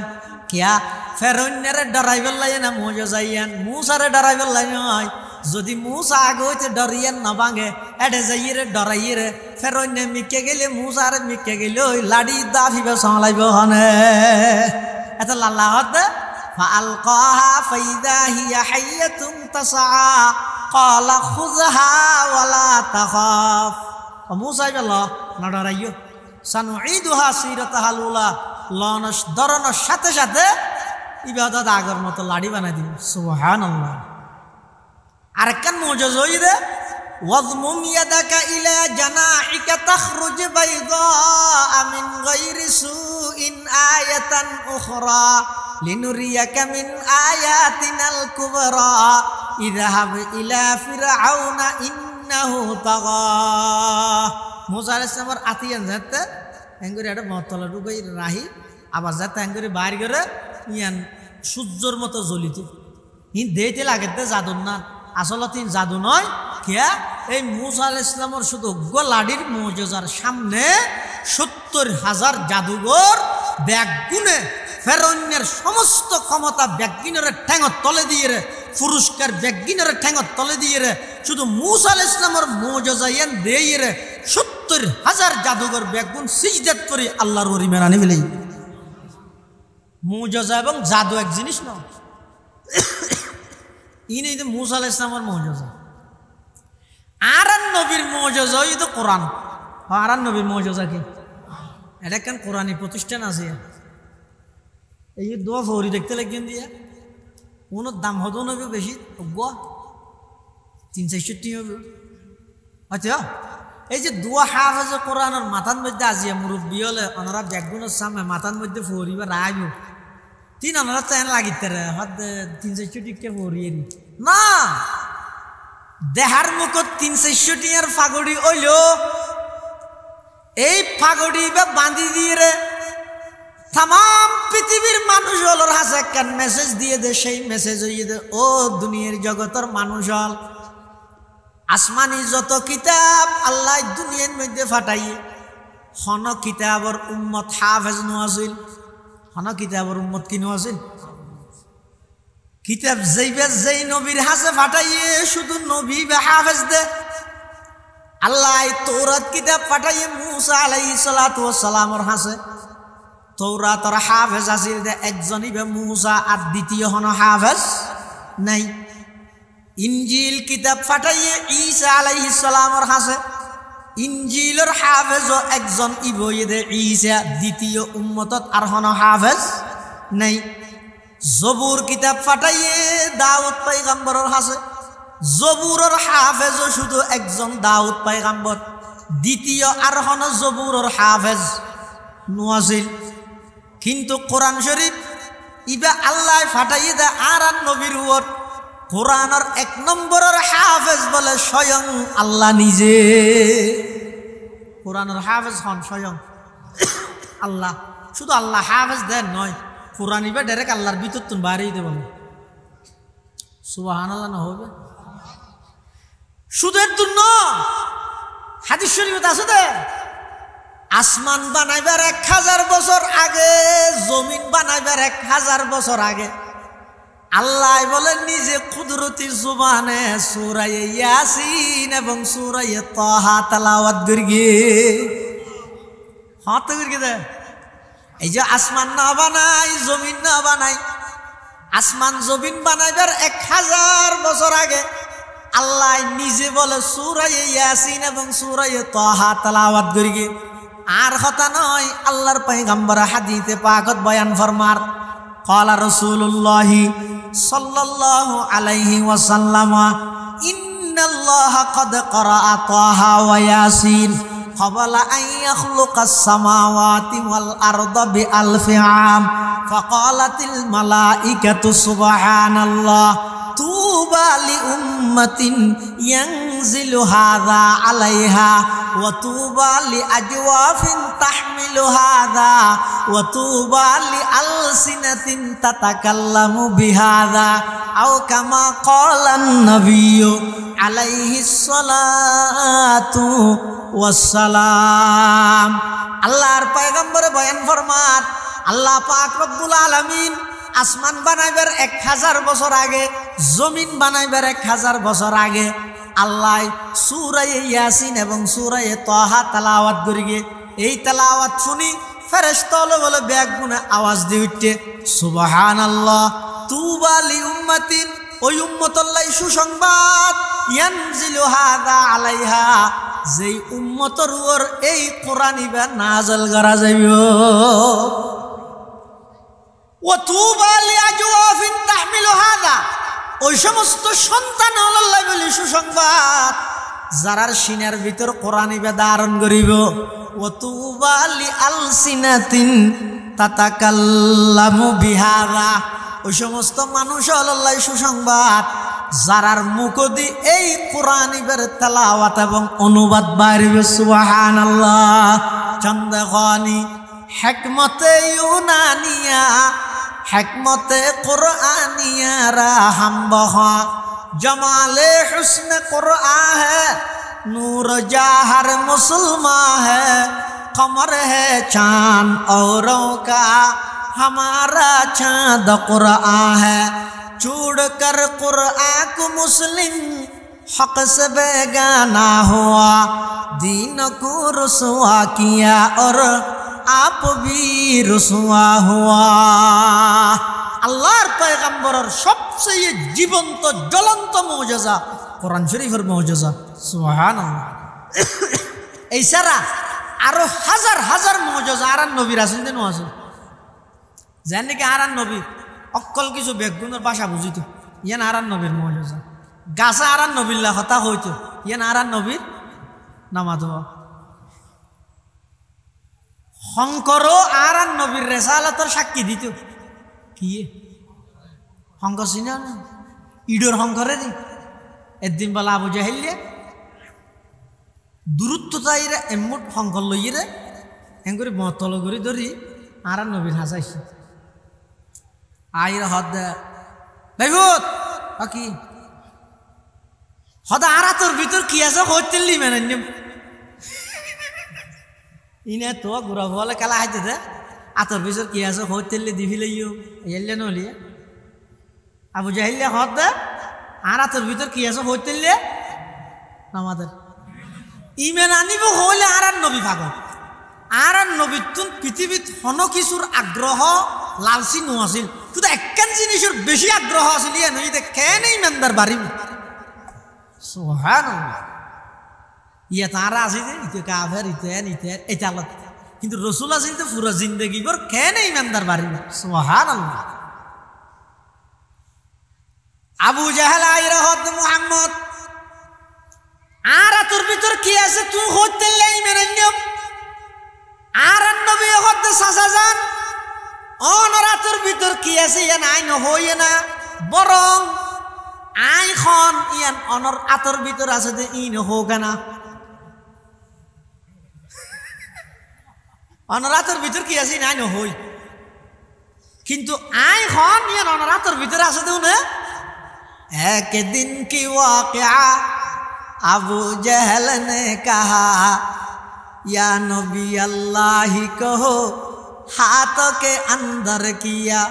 কিয়া? ফেরোইনেরে ডরাইবেন লাই না মজা যাইয়েন, মুসারে ডরাইবেন লাই নয়। যদি মুসা আগে হইতে ডরিয়েন না ভাঙে এডে যাইয়ে ডরাইয়ে রে ফেরোইনে মিকে গেলে মুসারে মিকে গেলে ওই লাড়ি দাফিবে সামলাইব হনে। এত লাল্লা হতে ফালকাহা ফাইদা হিয়া হাইয়াতুন তাসআ ক্বালা খুযহা ওয়ালা তাখাফ। মুসা বলল না ডরাইও, সানুঈদুহা সিরাতাহাল উলা, লনস দরনের সাথে সাথে ইবাদত আগের মতো লাড়ি বানাই দিব। সুবহানাল্লাহ। আরেকখান মুজিজা হইরে ওয়াযমুম ইয়াদাকা ইলা জানাহিকা তাখরুজ বাইদা মিন গায়রি সুইন আয়াতান উখরা লিনুরিয়াকা মিন আয়াতিনাল কুবরা ইযহাব ইলা ফিরআউনা ইন্নাহু তাগা। মুসা আলাইহিস সালামের আতিয়ান যাতে এঙ্গুরি একটা মতলা ঢুকাই রাহি আবার যাতে এঙ্গুরি বাইর করে ইয়ান সূর্যর মতো জ্বলিত ইন দেইতে লাগে জাদুর না, আসলে তিন জাদু নয় কিয়া। এই মুসা আলাইহিস সালামের শুধু গোলাডির মুজিজার সামনে ৭০,০০০ জাদুঘর ব্যাগুনে ফেরৌনের সমস্ত ক্ষমতা ব্যাগিনের ঠ্যাঙত তলে দিয়ে রে, পুরস্কার ব্যাগিনের ঠ্যাঙত তলে দিয়ে রে, শুধু মুসা আলাইহিস সালামের মুজিজা ইয়ান দেই রে ৭০,০০০ জাদুঘর ব্যাগুন সিজদাত করে আল্লাহর ওরি মেরানি বলে। মুজিজা এবং জাদু এক জিনিস না। ইনি তো মুসা আলাইহিস সালামের মুজিজা, আর নবীর মুজিজা এই তো কোরআন। আর নবীর মুজিজা কি? এটা কেন কোরআনী প্রতিষ্ঠান আছে। এই দোয়া ফৌরি দেখতে লাগবেন দিয়া ওনার দাম হতো নবী বেশি ৩৬৬ হবে। আচ্ছা এই যে দোয়া হাফেজ কোরআনের মাথার মধ্যে আজিয়া মুরব্বী হলে ওনারা ব্যাগুনের সামনে মাথার মধ্যে ফৌরিবা রাইব তিন ওনারা চান লাগিতে রে হাত ৩৬৬কে ফৌরিয়ে না দেহার মুখত ৩৬৬ ফাগড়ি হইল এই ফাগড়ি বা বাঁধি দিয়ে রে তাম পৃথিবীর মানুষ হলোর হাসে একখান মেসেজ দিয়ে দে। সেই মেসেজ হইয়ে দে ও দুনিয়ার জগতের মানুষ হল, আসমানি যত কিতাব আল্লাহ দুনিয়ার মধ্যে ফাটাইয়ে হন কিতাবর উম্মত হাফেজ নোয়াছিল। হন কিতাবর উম্মত কি নোয়াছিল? কিতাব যেই নবীর হাসে ফাটাইয়ে শুধু নবী বা হাফেজ দে। আল্লাহ তৌরাত কিতাব ফাটাইয়ে মুসা আলাইহিস সালাতু ওয়াস সালামের হাসে। তৌরাতর হাফেজ আছিল দে একজনই বে মুসা, আর দ্বিতীয় হন হাফেজ নাই। ইনজিল কিতাব ফাটাইয়ে ঈসা আলাইহিস সালামের হাসে। ইনজিলের হাফেজ একজন ইবয়ে দে ঈসা, দ্বিতীয় উম্মতত আর হন হাফেজ নাই। জবুর কিতাব ফাটাইয়ে দাউদ পয়গম্বরের হাসে জবুরের হাফেজ শুধু একজন দাউদ পয়গম্বর দ্বিতীয় আর হন জবুরের হাফেজ নুয়াজিল কিন্তু কোরআন শরীফ ইবা আল্লাহ ফাটাইয়ে দে আর নবীর উপর কোরআনের 1 নম্বরের হাফেজ বলে স্বয়ং আল্লাহ নিজে কোরআনের হাফেজ হন স্বয়ং আল্লাহ শুধু আল্লাহ হাফেজ দেন নয় কোরআন ইবা ডাইরেক্ট আল্লাহর ভিতর তুন বাড়িয়ে দেব সুবহানাল্লাহ না হবে শুধু এর জন্য হাদিস শরীফে আছে দে আসমান বানাইবার 1000 বছর আগে জমিন বানাইবার 1000 বছর আগে আল্লাহ বলেন নিজে কুদরতি জুবানে সূরা ইয়াসিন এবং সূরা তাহা তেলাওয়াত করিগে হাত করিগে দে এই যে আসমান না বানাই জমিন না বানাই আসমান জমিন বানাইবার 1000 বছর আগে আল্লাহ নিজে বলে সূরা ইয়াসিন এবং সূরা তাহা তেলাওয়াত করিগে আর কথা নয় আল্লাহর পয়গম্বর হাদিসে পাকত বয়ান ফরমার ক্বালা রাসূলুল্লাহি সাল্লাল্লাহু আলাইহি ওয়াসাল্লাম ইন্নাল্লাহা ক্বাদ ক্বারাআ তাহা ওয়া ইয়াসিন ক্বাবলা আন ইয়াখলুকাস সামাওয়াতি ওয়াল আরদা বিআলফি আম ফাকালাতিল মালাইকাতু সুবহানাল্লাহ তুবা লিউম্মাতিন ইয়ানজিলু হাযা আলাইহা ওয়া তুবা লিআজওয়াফিন তাহমিলু হাযা ওয়া তুবা লিআলসিনাতিন তাতাকাল্লামু বিহাযা আও কামা ক্বালান নাবিয়্যু আলাইহিস সালাতু ওয়াস সালাম আল্লাহর পয়গম্বর বয়ান ফরমান আল্লাহ পাক রব্বুল আলামিন আসমান বানাইবার 1000 বছর আগে জমিন বানাইবার 1000 বছর আগে আল্লাহ সূরা ইয়াসিন এবং সূরা তাহা তেলাওয়াত করিগে এই তেলাওয়াত শুনি ফেরেশতা বলে বেগুনে আওয়াজ দিয়ে উঠে সুবহানাল্লাহ তুবা লিউম্মাতিন ওই উম্মতুল্লাহ সুসংবাদ ইয়ানজিলু হাযা আলাইহা যেই উম্মতের উপর এই কোরআন ইবা নাযিল করা যাইব ওয়াতুবা লিআজওয়াফিন তাহমিলু হাযা ওই সমস্ত সন্তান আল্লাহ বলি সুসংবাদ যারার সিনার ভিতর কোরআন ইবা ধারণ করিব ওয়াতুবা লিআলসিনাতিন তাতাকাল্লামু বিহাযা ওই সমস্ত মানুষ আল্লাহ সুসংবাদ যারার মুখ দি এই কোরআন ইবার তেলাওয়াত এবং অনুবাদ বাইরে সুবহানাল্লাহ চন্দেখানি হিকমতে ইউনানিয়া হিকমতে কুরআনিয়া রাহমবহা জমালে হুসনে কুরআন है नूर जाहर मुसलमान है कमर है चांद औरों का हमारा चांद कुरआन है चूड़ कर कुरआन को मुस्लिम हक से बेगाना हुआ दीन को रुसवा किया और आप भी रुसवा हुआ আল্লাহর পয়গম্বরের সবচেয়ে জীবন্ত জ্বলন্ত মুজিজা কোরআন শরীফের মুজিজা সুবহানাল্লাহ এই সারা আরো হাজার হাজার মুজিজা আর নবীর আছেন দেন আছে জানেন কি আর নবী অকল কিছু বেগুনের ভাষা বুঝিত ইয়ান আর নবীর মুজিজা গাছা আর নবীল্লাহ কথা হইতো ইয়ান আর নবীর নামাজ শঙ্করও আর নবীর রেসালাতর সাক্ষী দিত কি শঙ্কর চিনা না ইডোর শঙ্করে দি একদিন বেলা আবু জাহিলিয়া দূরত্ব চাইরে এমুট শঙ্কর লইরে এম করে বতল করে ধরি আর নবীর হাসাইছে আইর হদ ভাইভূত কি হদা আর তোর ভিতর কি আছে হইতেলি মানে ইনে তো ঘুরা বলে খেলা হাইতে দে আতর ভিতর কি আছে হইতেলি দিবি লইও এলে নলিয়ে আবু জাহিলিয়া হদ দে আর আতর ভিতর কি আছে হইতেলি আমাদের ইমেন আনিব হইলে আর নবী ভাগ আর নবীর তুন পৃথিবীত হন কিছুর আগ্রহ লালসি নোয়াছিল শুধু একখান জিনিসের বেশি আগ্রহ আছিল ইয়ে নই কেন ইমানদার বাড়িব সুবহানাল্লাহ ইয়ে তারা আছে যে ইতে কাফের ইতে এটা আল্লাহ কিন্তু রসুল আছিল তো পুরো জিন্দগি ভর কেন ইমানদার বাড়িব সুবহানাল্লাহ আবু জাহেল আইরা হদ মুহাম্মদ আর তোর ভিতর কি আছে তুই হতে লাই মেনে নিয়ম আর নবী হদ সাসাজান অনরাতর ভিতর কি আছে ইয়ান আইন হইয়ে না বরং আই খন ইয়ান অনর আতর ভিতর আছে যে ইন হোক না অনরাতর ভিতর কি আছে নাই হই কিন্তু আই খন ইয়ান অনরাতর ভিতর আছে দেউ না एक दिन की वाक़या अबू जहल ने कहा या नबी अल्लाह कहो हाथों के अंदर किया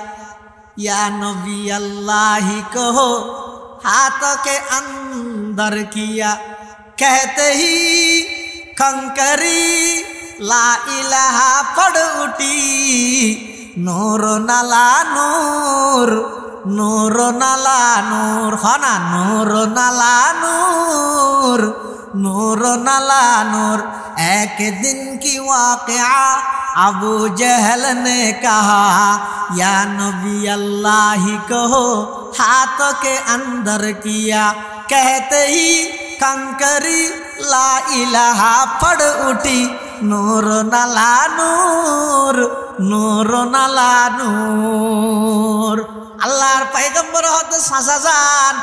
या नबी अल्लाह कहो हाथों के अंदर किया कहते ही कंकरी ला इलाहा पड़ उठी नूर नला नूर नूर नाला नूर खाना नूर नाला नूर नूर नाला नूर एक दिन की वाक़या अबू जहल ने कहा या नबी अल्लाह कहो हाथों के अंदर किया कहते ही कंकरी ला इलाहा पड़ उठी नूर नाला नूर नूर नाला नूर আল্লাহর পয়গম্বর হতে সাসাজান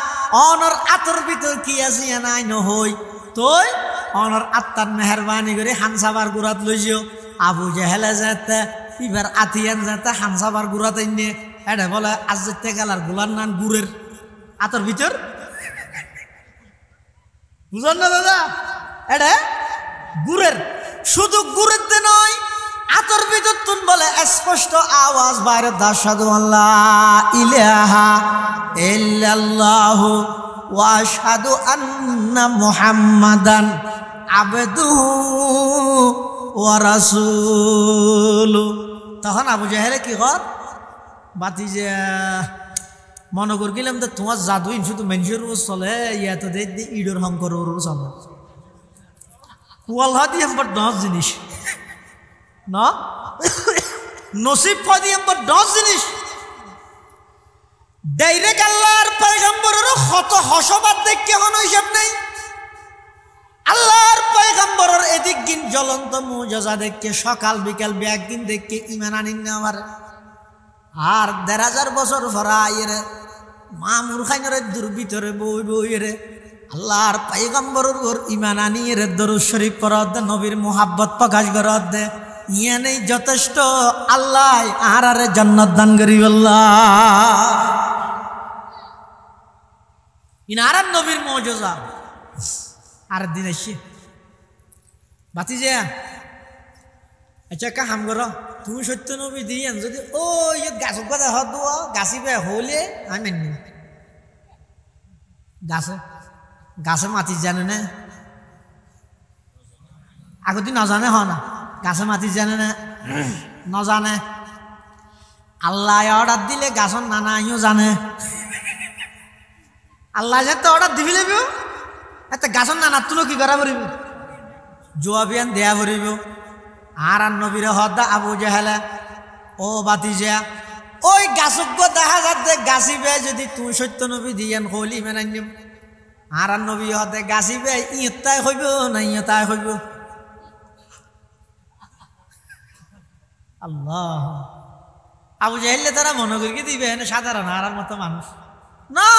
অনর আতর ভিতর কি আছে নাই নহই তুই অনর আত্মার মেহরবানি করে হানসাবার গুরাত লইছিও আবু জাহেলে যেতে এবার আতিয়ান যেতে হানসাবার গুরাত এনে এটা বলে আজ যেতে গেলার গুলার নান গুড়ের আতর ভিতর বুঝলেন না দাদা এটা গুড়ের শুধু গুড়ের নয় আতর ভিতর তুন বলে স্পষ্ট আওয়াজ বাইরে আশহাদু আল্লাহ ইলাহা ইল্লাল্লাহু ওয়া আশহাদু আন্না মুহাম্মাদান আবদুহু ওয়া রাসূলু তখন আবু জাহেলে কি কর বাতি যে মনে কর গেলাম তো তোমার জাদু শুধু মানুষের চলে ইয়া তো দেখ ইডোর হংকর চলে ওয়াল্লাহ দিয়ে আমার 10 জিনিস না নসিব ফাদি আমার 10 জিনিস ডাইরেক্ট আল্লাহর পয়গম্বরের কত হসবাদ দেখে কোনো হিসাব নেই আল্লাহর পয়গম্বরের এদিক দিন জ্বলন্ত মুজিজা দেখে সকাল বিকাল একদিন দেখে ঈমান আনিন না আমার আর 1000 বছর ফরাইয়ের মা মুরখাইনের দুর্ভিতরে বই বইরে আল্লাহর পয়গম্বরের উপর ঈমান আনিয়ে দরুদ শরীফ পড়ত নবীর মুহাব্বত প্রকাশ করত ইয়ানে যথেষ্ট আল্লাহ আর জান্নাত দান করি আল্লাহ ইনার নবীর মুজিজা আর দিন আসছে বাতি যে আচ্ছা কা হাম করো তুমি সত্য নবী দিয়েন যদি ও গাছ কথা হত গাছি বে হলে আমি মানি গাছে গাছে মাতি জানে না আগতে নজানে হ না গাছে মাতি জানে না নজানে আল্লাহ অর্ডার দিলে গাছর নানা আইও জানে আল্লাহ যাতে অর্ডার দিবি লাগব এতে গাছর নানা তুলো কি করা পড়িব জবাবিয়ান দেয়া পড়িব আর নবীর হদা আবু জাহেলে ও বাতি যা ওই গাছক দেখা যাতে গাছিবে যদি তুই সত্য নবী দিয়েন হলি মেনাই নিম আর নবী হতে গাছিবে ইয়তাই হইব না ইয়তাই হইব আল্লাহ আবু জাহেলে তারা মনে করি দিবে সাধারণ আর মতো মানুষ না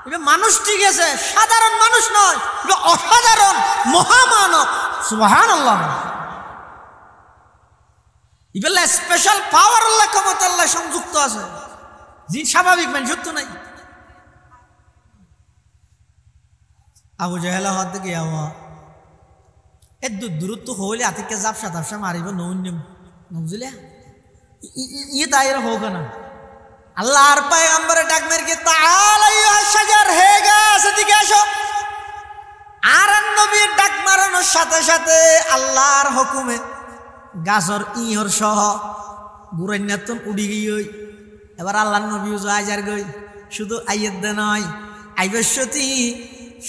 এটা মানুষ ঠিক আছে সাধারণ মানুষ নয় এটা অসাধারণ মহামানব সুবহানাল্লাহ ইবেলা স্পেশাল পাওয়ার আল্লাহ ক্ষমতা আল্লাহ সংযুক্ত আছে জি স্বাভাবিক মানুষ তো নাই আবু জাহেলা হদ গিয়া এ দূরত্ব হইলে আতিকে জাপসা তাপসা মারিব নৌন্যম বুঝলে ইয়ে তাইর হোক না আল্লাহর পয়গম্বরে ডাক মেরকে তাআল আইয়ুহা শাজার হে গাছ এদিকে আসো আর নবীর ডাক মারানোর সাথে সাথে আল্লাহর হুকুমে গাছর ইয়র সহ গুরান্যাতন উড়ি গই এবার আল্লাহর নবীও যার গই শুধু আইয়ত নয় আইবশ্যতি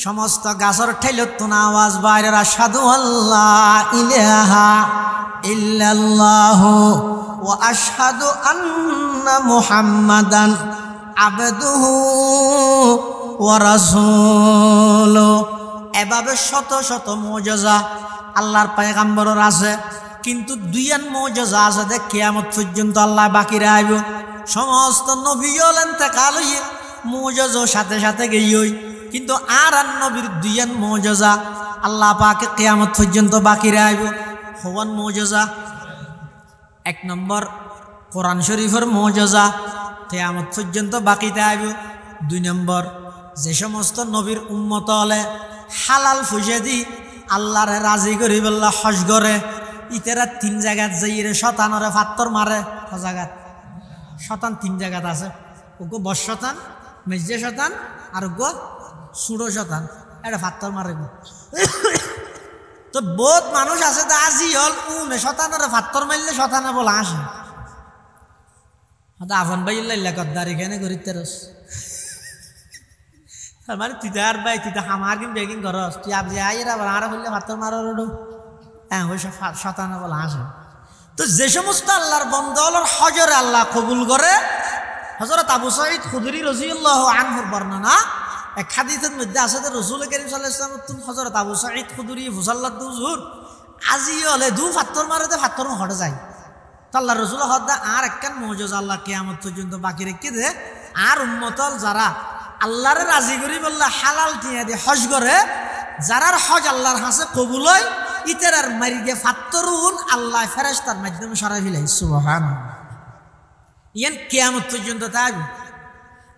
সমস্ত গাছর ঠেলতন আওয়াজ বাইরে আশহাদু আল্লাহ ইলাহা ইল্লাল্লাহু ওয়া আশহাদু আন্না মুহাম্মাদান আবদুহু ওয়া রাসূলুহু। এভাবে শত শত মুজিজা আল্লাহর পয়গম্বরের আছে, কিন্তু দুইয়ান মুজিজা আছে যে কিয়ামত পর্যন্ত আল্লাহ বাকি রাখব। সমস্ত নবী হলেন ইন্তেকাল হইয়ে মুজিজা সাথে সাথে গইই, কিন্তু আর নবীর দুইয়ান মুজিজা আল্লাহ পাকে কিয়ামত পর্যন্ত বাকি রাখব। হওয়ান মুজিজা এক নম্বর কোরআন শরীফের মুজিজা কিয়ামত পর্যন্ত বাকি থাকব। দুই নম্বর যে সমস্ত নবীর উম্মত হলে হালাল ফুসে দি আল্লাহরে রাজি করি বললা হজ করে, ইতেরা তিন জায়গাত যাইরে শতানরে ফাত্তর মারে। জায়গাত শতান তিন জায়গাত আছে, ওগো বস শতান, মেজে শতান, আর ওগো সুড়ো শতান, এটা ফাত্তর মারে। তো বহুত মানুষ আছে তা আজি হল উনে শতানরে ফাত্তর মারলে শতানে বলা আসে আফন ভাই ইল্লা কদ্দার এখানে করি তেরস মানে তুই তো আর ভাই তুই তো হামার কিন বেগিন করস, তুই আপ যে আইরা আর বললে ফাত্তর মারো রোডো। হ্যাঁ ওই সব শতানে বলা আসে। তো যে সমস্ত আল্লাহর বন্দর হজরে আল্লাহ কবুল করে, হযরত আবু সাঈদ খুদরি রাদিয়াল্লাহু আনহুর বর্ণনা এক হাদিসের মধ্যে আছে যে রাসূল কারীম সাল্লাল্লাহু আলাইহি ওয়াসাল্লাম হযরত আবু সাঈদ খুদরি ফুসাল্লাতু হুজুর আজি হলে দু ফাত্তর মারতে ফাত্তর হটে যায়। তো আল্লাহ রাসূল হদা আর একখান মুজিজা আল্লাহ কিয়ামত পর্যন্ত বাকি রেখে দে, আর উম্মতল যারা আল্লাহরে রাজি করি বললে হালাল টিয়া দিয়ে হজ করে, যারার হজ আল্লাহর কাছে কবুল হয় ইতেরার মারিগে ফাত্তরুন আল্লাহ ফেরেশতার মাধ্যমে সরাই ফেলে। সুবহানাল্লাহ। ইয়ান কিয়ামত পর্যন্ত থাকবে।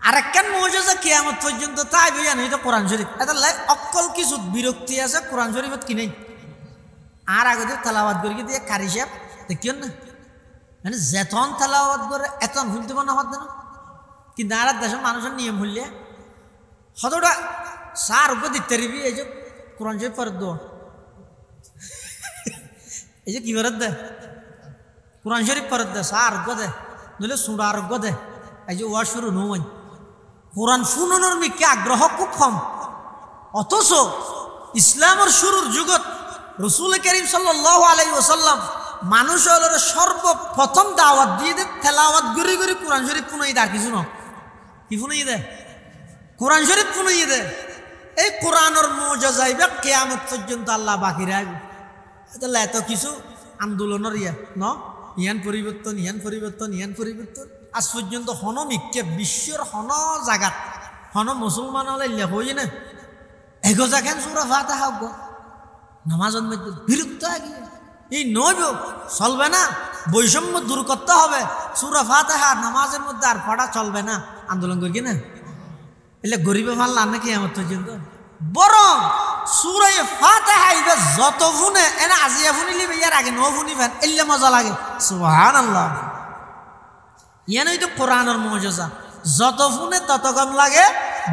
আর একখান মুজিজা কিয়ামত পর্যন্ত থাকবে, জানো এটা কোরআন শরীফ। এটা অকল কিছু বিরক্তি আছে কোরআন শরীফত কি নেই। আর আগে তেলাওয়াত করি দিয়ে কারি সাহেব দেখিও না, মানে যেতন তেলাওয়াত করে এতন ভুলতে মনে হত না, কিন্তু আর দেশের মানুষের নিয়ম হইলে হতটা সার উপর দিতে পারবি। এই যে কোরআন শরীফ পরে দো, এই যে কি করে দে কোরআন শরীফ পরে দে, সার আরোগ্য দে, নইলে সুরা আরোগ্য দে। এই যে ওয়াজ শুরু নয়, কোরআন শুনানোর মিকে আগ্রহ খুব কম। অথচ ইসলামের শুরুর যুগত রাসূল কারীম সাল্লাল্লাহু আলাইহি ওয়াসাল্লাম মানুষ হলের সর্বপ্রথম দাওয়াত দিয়ে দে তেলাওয়াত গড়ি গড়ি কোরআন শরীফ পুনাই দে, আর কিছু না। কি পুনাই দে? কোরআন শরীফ পুনাই দে। এই কোরআনের মুজিজা যাইবে কিয়ামত পর্যন্ত আল্লাহ বাকি রাখবে। তাহলে এত কিছু আন্দোলনের ন ইয়ান পরিবর্তন, ইয়ান পরিবর্তন, ইয়ান পরিবর্তন, আজ পর্যন্ত হন মিকে বিশ্বের হন জায়গাত হন মুসলমান হলে হই না এগো যাকেন সূরা ফাতিহা হোক নামাজের মধ্যে বিরক্ত আগে এই নইব চলবে না, বৈষম্য দূর করতে হবে। সূরা ফাতিহা নামাজের মধ্যে আর পড়া চলবে না, আন্দোলন করি না। এলে গরিবে মানলাম নাকি আমার পর্যন্ত বরং সূরা ফাতিহা ইবে যত ফুনে এনা আজিয়া ফুনিলি ইয়ার আগে নো ফুনিবেন এলে মজা লাগে। সুবহানাল্লাহ। ইয়ানই তো কোরআনের মুজিজা, যত ফুনে তত কম লাগে,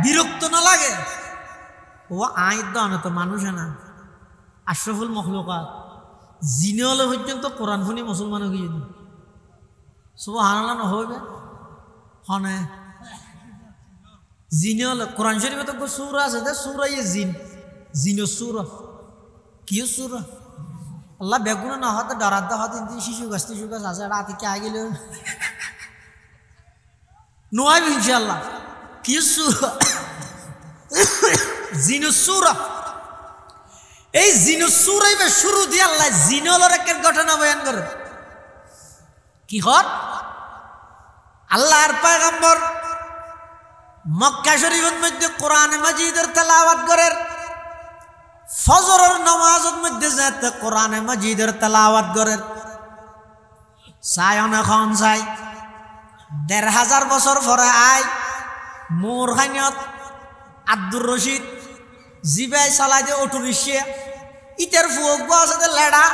বিরক্ত না লাগে। ও আইদ না তো মানুষ না, আশরাফুল মখলুকাত জিনে হলে পর্যন্ত কোরআন ফুনি মুসলমান হয়ে গিয়ে। সুবহানাল্লাহ না হবে হনে জিনে হলে কোরআন শরীফে তো সূরা আছে, সূরা জিন, জিনের সূরা কি সূরা আল্লাহ বেগুন না হতে ডরাতে হতে শিশু গাছ টিশু গাছ আছে রাতে কে আগে গেলে নোয়াই ইনশাআল্লাহ। কি সূরা? জিনের সূরা। এই জিনের সূরা ইবে শুরু দিয়ে আল্লাহ জিনলের এক ঘটনা বয়ান করে। কি হর আল্লাহর পয়গম্বর মক্কা শরীফের মধ্যে কোরআন মাজিদের তেলাওয়াত করেন, ফজরের নামাজের মধ্যে যেতে কোরআন মাজিদের তেলাওয়াত করেন। সায়ন এখন চাই ১৫০০ বছর পরে আয় মোর খানিয়ত আব্দুর রশিদ জিবাই চালাই দিয়ে অটো রিক্সা ইটার ফুয়ক আছে লেড়া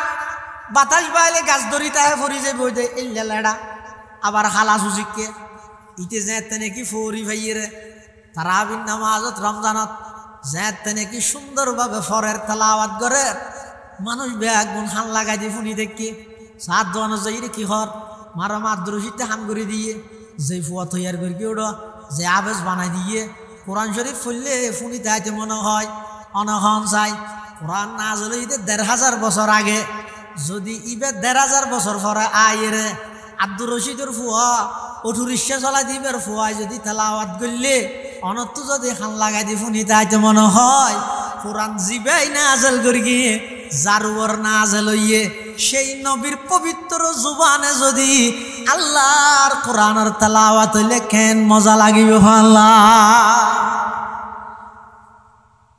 বাতাস বাইলে গাছ ধরি তাহে ফরি যে বই দে এই লেড়া আবার হালা সুজিককে ইতে যেতে নাকি ফরি ভাইয়েরে তারাবিন নামাজত রমজানত যেতে নাকি সুন্দরভাবে ফরের তেলাওয়াত করে মানুষ ব্যাগ গুণ হান লাগাই দিয়ে ফুনি দেখি সাত দোয়ানো যাই রে কি হর মারা আব্দুর রশিদে হাম করে দিয়ে যে ফুয়া তৈয়ার করি কি ওটা যে আবেজ বানাই দিয়ে কোরআন শরীফ ফুললে ফুনিতে আইতে মনে হয় অনহন চাই। কোরআন নাজল হইতে ১৫০০ বছর আগে, যদি ইবে ১৫০০ বছর পরে আইরে আব্দুর রশিদের ফুয়া অটো রিক্সা চলাই দিবার ফুয়াই যদি তেলাওয়াত করলে অনত্য যদি খান লাগাই দি শুনি তাইতে মনে হয় কোরআন জিবাই নাজেল করি গিয়ে জারুয়ার নাজেল হইয়ে সেই নবীর পবিত্র জুবানে যদি আল্লাহর কোরআনের তেলাওয়াত হইলে কেন মজা লাগিবে আল্লাহ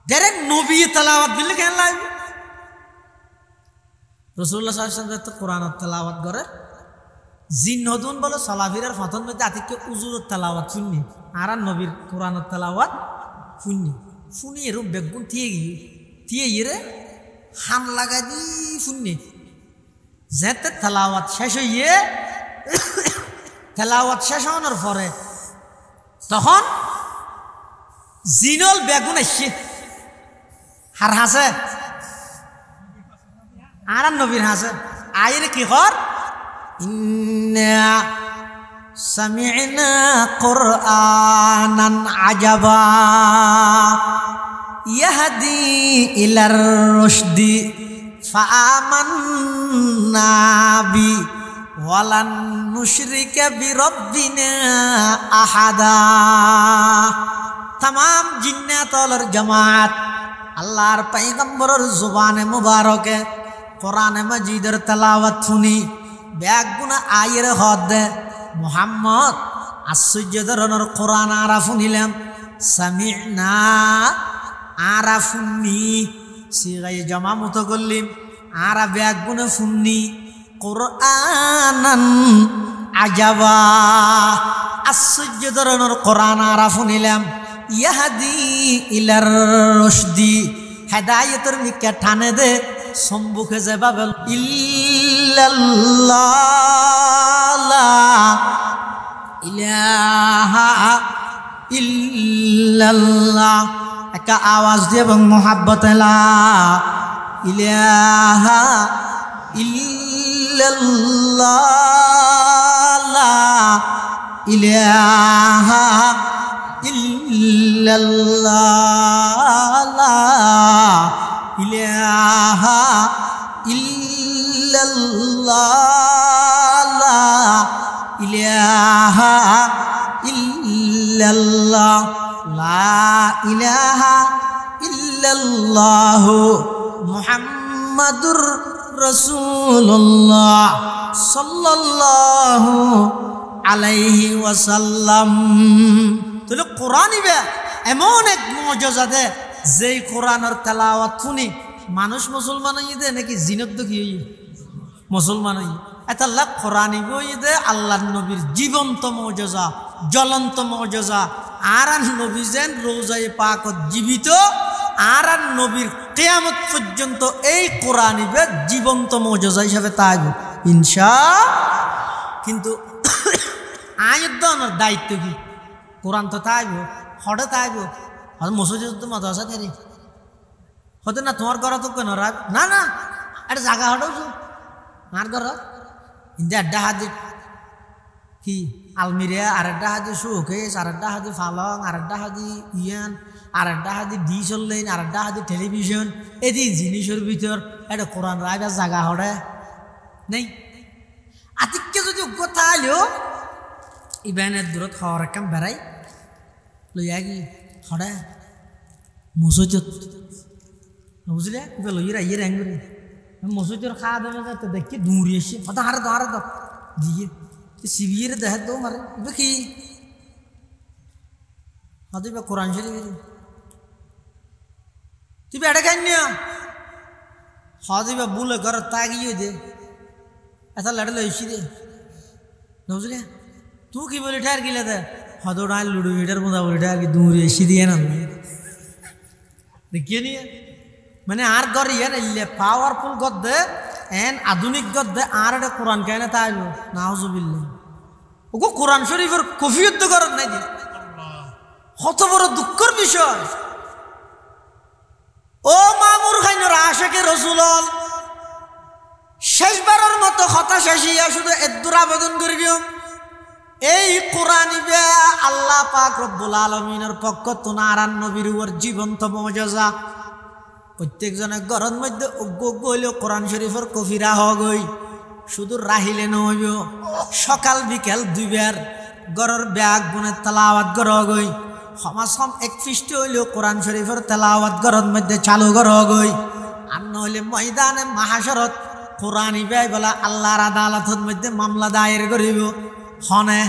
ডাইরেক্ট নবী তেলাওয়াত দিলে কেন লাগবে রাসূলুল্লাহ সাল্লাল্লাহু আলাইহি ওয়াসাল্লাম তো কোরআনের তেলাওয়াত করে জিন নদুন বলে সলাফিরার ফতন মধ্যে আতিকে উজুরের তেলাওয়াত শুননি আর নবীর কোরআনের তেলাওয়াত শুননি শুনি এরকম বেগুন থিয়ে গিয়ে হান লাগাই দি শুননি যেতে তেলাওয়াত শেষ হইয়ে তেলাওয়াত শেষ হওয়ার পরে তখন জিনল বেগুন আসছে হার হাসে আর নবীর হাসে আইরে কি কর ইন্না সামি'না কুরআনান আজাবা ইয়াহদি ইলার রুশদি ফাআমান্না বি ওয়ালান নুশরিকা বিরাব্বিনা আহাদা तमाम জিন্নাতুল জামাত আল্লাহর পয়গম্বরের জুবানে মুবারকে কোরআন মাজিদের তেলাওয়াত শুনি ব্যাগুনা আয়ের হদ মুহাম্মদ আশ্চর্য ধরনের কোরআন আরা শুনিলাম সামি'না আরা শুনি সিগায়ে জমা মতো করলিম আরা ব্যাগুনা শুনি কোরআনান আজাবা আশ্চর্য ধরনের কোরআন আরা শুনিলাম ইয়াহদি ইলার রুশদি হেদায়েতের মিকা ঠানে দে সম্মুখে যাবে ইল্লাল্লাহ লা ইলাহা ইল্লাল্লাহ একটা আওয়াজ দিয়ে এবং মোহাব্বতে লা ইলাহা ইল্লাল্লাহ লা ইলাহা ইল্লাল্লাহ লা ইলাহা ইল্লাল্লাহ লা ইলাহা ইল্লাল্লাহ লা ইলাহা ইল্লাল্লাহ মুহাম্মাদুর রাসূলুল্লাহ সাল্লাল্লাহু আলাইহি ওয়াসাল্লাম তাহলে কোরআনই এমন এক মুজিজা দে যেই কোরআনের তেলাওয়াত শুনি মানুষ মুসলমান হই দে নাকি জিনত দেখি মুসলমান হই এতাল্লাহ কোরআনই বই দে আল্লাহর নবীর জীবন্ত মুজিজা জ্বলন্ত মুজিজা আর নবী যেন রওজায়ে পাকত জীবিত আর নবীর কিয়ামত পর্যন্ত এই কোরআনই জীবন্ত মুজিজা হিসেবে থাকবে ইনশাআল্লাহ কিন্তু আয়াতদানের দায়িত্ব কি কোরআন তো থাকবে হঠাৎ থাকবে আর মসজিদ তো মাদ্রাসা তেরি হতে না তোমার ঘর তো কেন না না একটা জায়গা হটাও আর ঘর ইন্দে আড্ডা হাজি কি আলমিরিয়া আর একটা হাজি শোকেস আর একটা হাজি ফালং আর একটা হাজি ইয়ান আর একটা হাজি ডিশ অনলাইন আর একটা হাজি টেলিভিশন এই জিনিসের ভিতর একটা কোরআন রায়বার জায়গা হটে নেই আতিককে যদি কথা আলেও ইবানের দূরত খাওয়ার কাম বেড়াই লইয়া কি হরে মসজিদ বুঝলে লইয়া ইয়ে র্যাঙ্গুরি মসজিদের খাওয়া দাওয়া যাতে দেখি দৌড়ি এসে হতো হারে তো দিয়ে সিবিয়ে দেখে তো মারে দেখি হতে কোরআন শরীফ তুই বেড়ে খাই নিয়া হতে বুলে ঘর তাগিয়ে দে এত লড়ে লইছি দে বুঝলে তুই কি বলি ঠার গিলে দে হতো ডাল লুডু মিটার বোঝা বলি ঠার কি দৌড়ি এসে দিয়ে না দেখিয়ে নিয়ে মানে আর ঘর ইয়ে পাওয়ারফুল গদ দে এন আধুনিক গদ দে আর একটা কোরআন কেন তাই নাউজুবিল্লাহ ওগো কোরআন শরীফের কফিয়ত করার নাই দি কত বড় দুঃখের বিষয় ও মামুর খাইনর আশেকে রসুল শেষবারের মতো হতাশ আসিয়া শুধু এদ্দুর আবেদন করি দিও এই কোরআনিবে আল্লাহ পাক রব্বুল আলামিনের পক্ষ তোনারান নবীর উপর জীবন্ত মুজিজা প্রত্যেকজনের ঘরের মধ্যে গইল কোরআন শরীফের কফিরা হগই শুধু রাহিলে নহইব সকাল বিকেল দুইবার গরর ব্যাগ গুনে তেলাওয়াত গরগই সমাসম এক পৃষ্ঠে হইলেও কোরআন শরীফের তেলাওয়াত গরর মধ্যে চালু গরগই আর নইলে ময়দানে মাহাশরত কোরআন ইবাই বলা আল্লাহর আদালতের মধ্যে মামলা দায়ের করিব হনে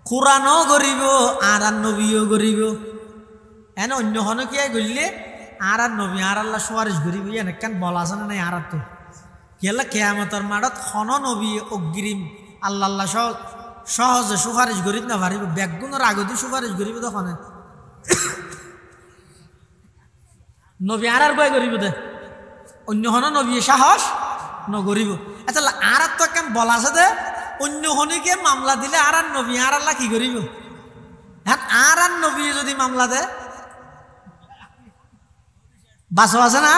কোরআনও করিব আর নবীও করিব এন অন্য হনে কি গড়লে আর নবী আর আল্লাহ সুপারিশ করিব এনেকান বলা আছে না নাই আর তো কেলা কেয়ামতের মাঠত হন নবী অগ্রিম আল্লাহ আল্লাহ সহজে সুপারিশ করিত না পারিব ব্যাগুণের আগতে সুপারিশ করিব তখন নবী আর বয় করিব দে অন্য হন নবী সাহস নগরিব এটা আর তো কেন বলা আছে দে অন্য হনিকে মামলা দিলে আর নবী আর আল্লাহ কি করিব হ্যাঁ আর নবী যদি মামলা দে বাসো আছে না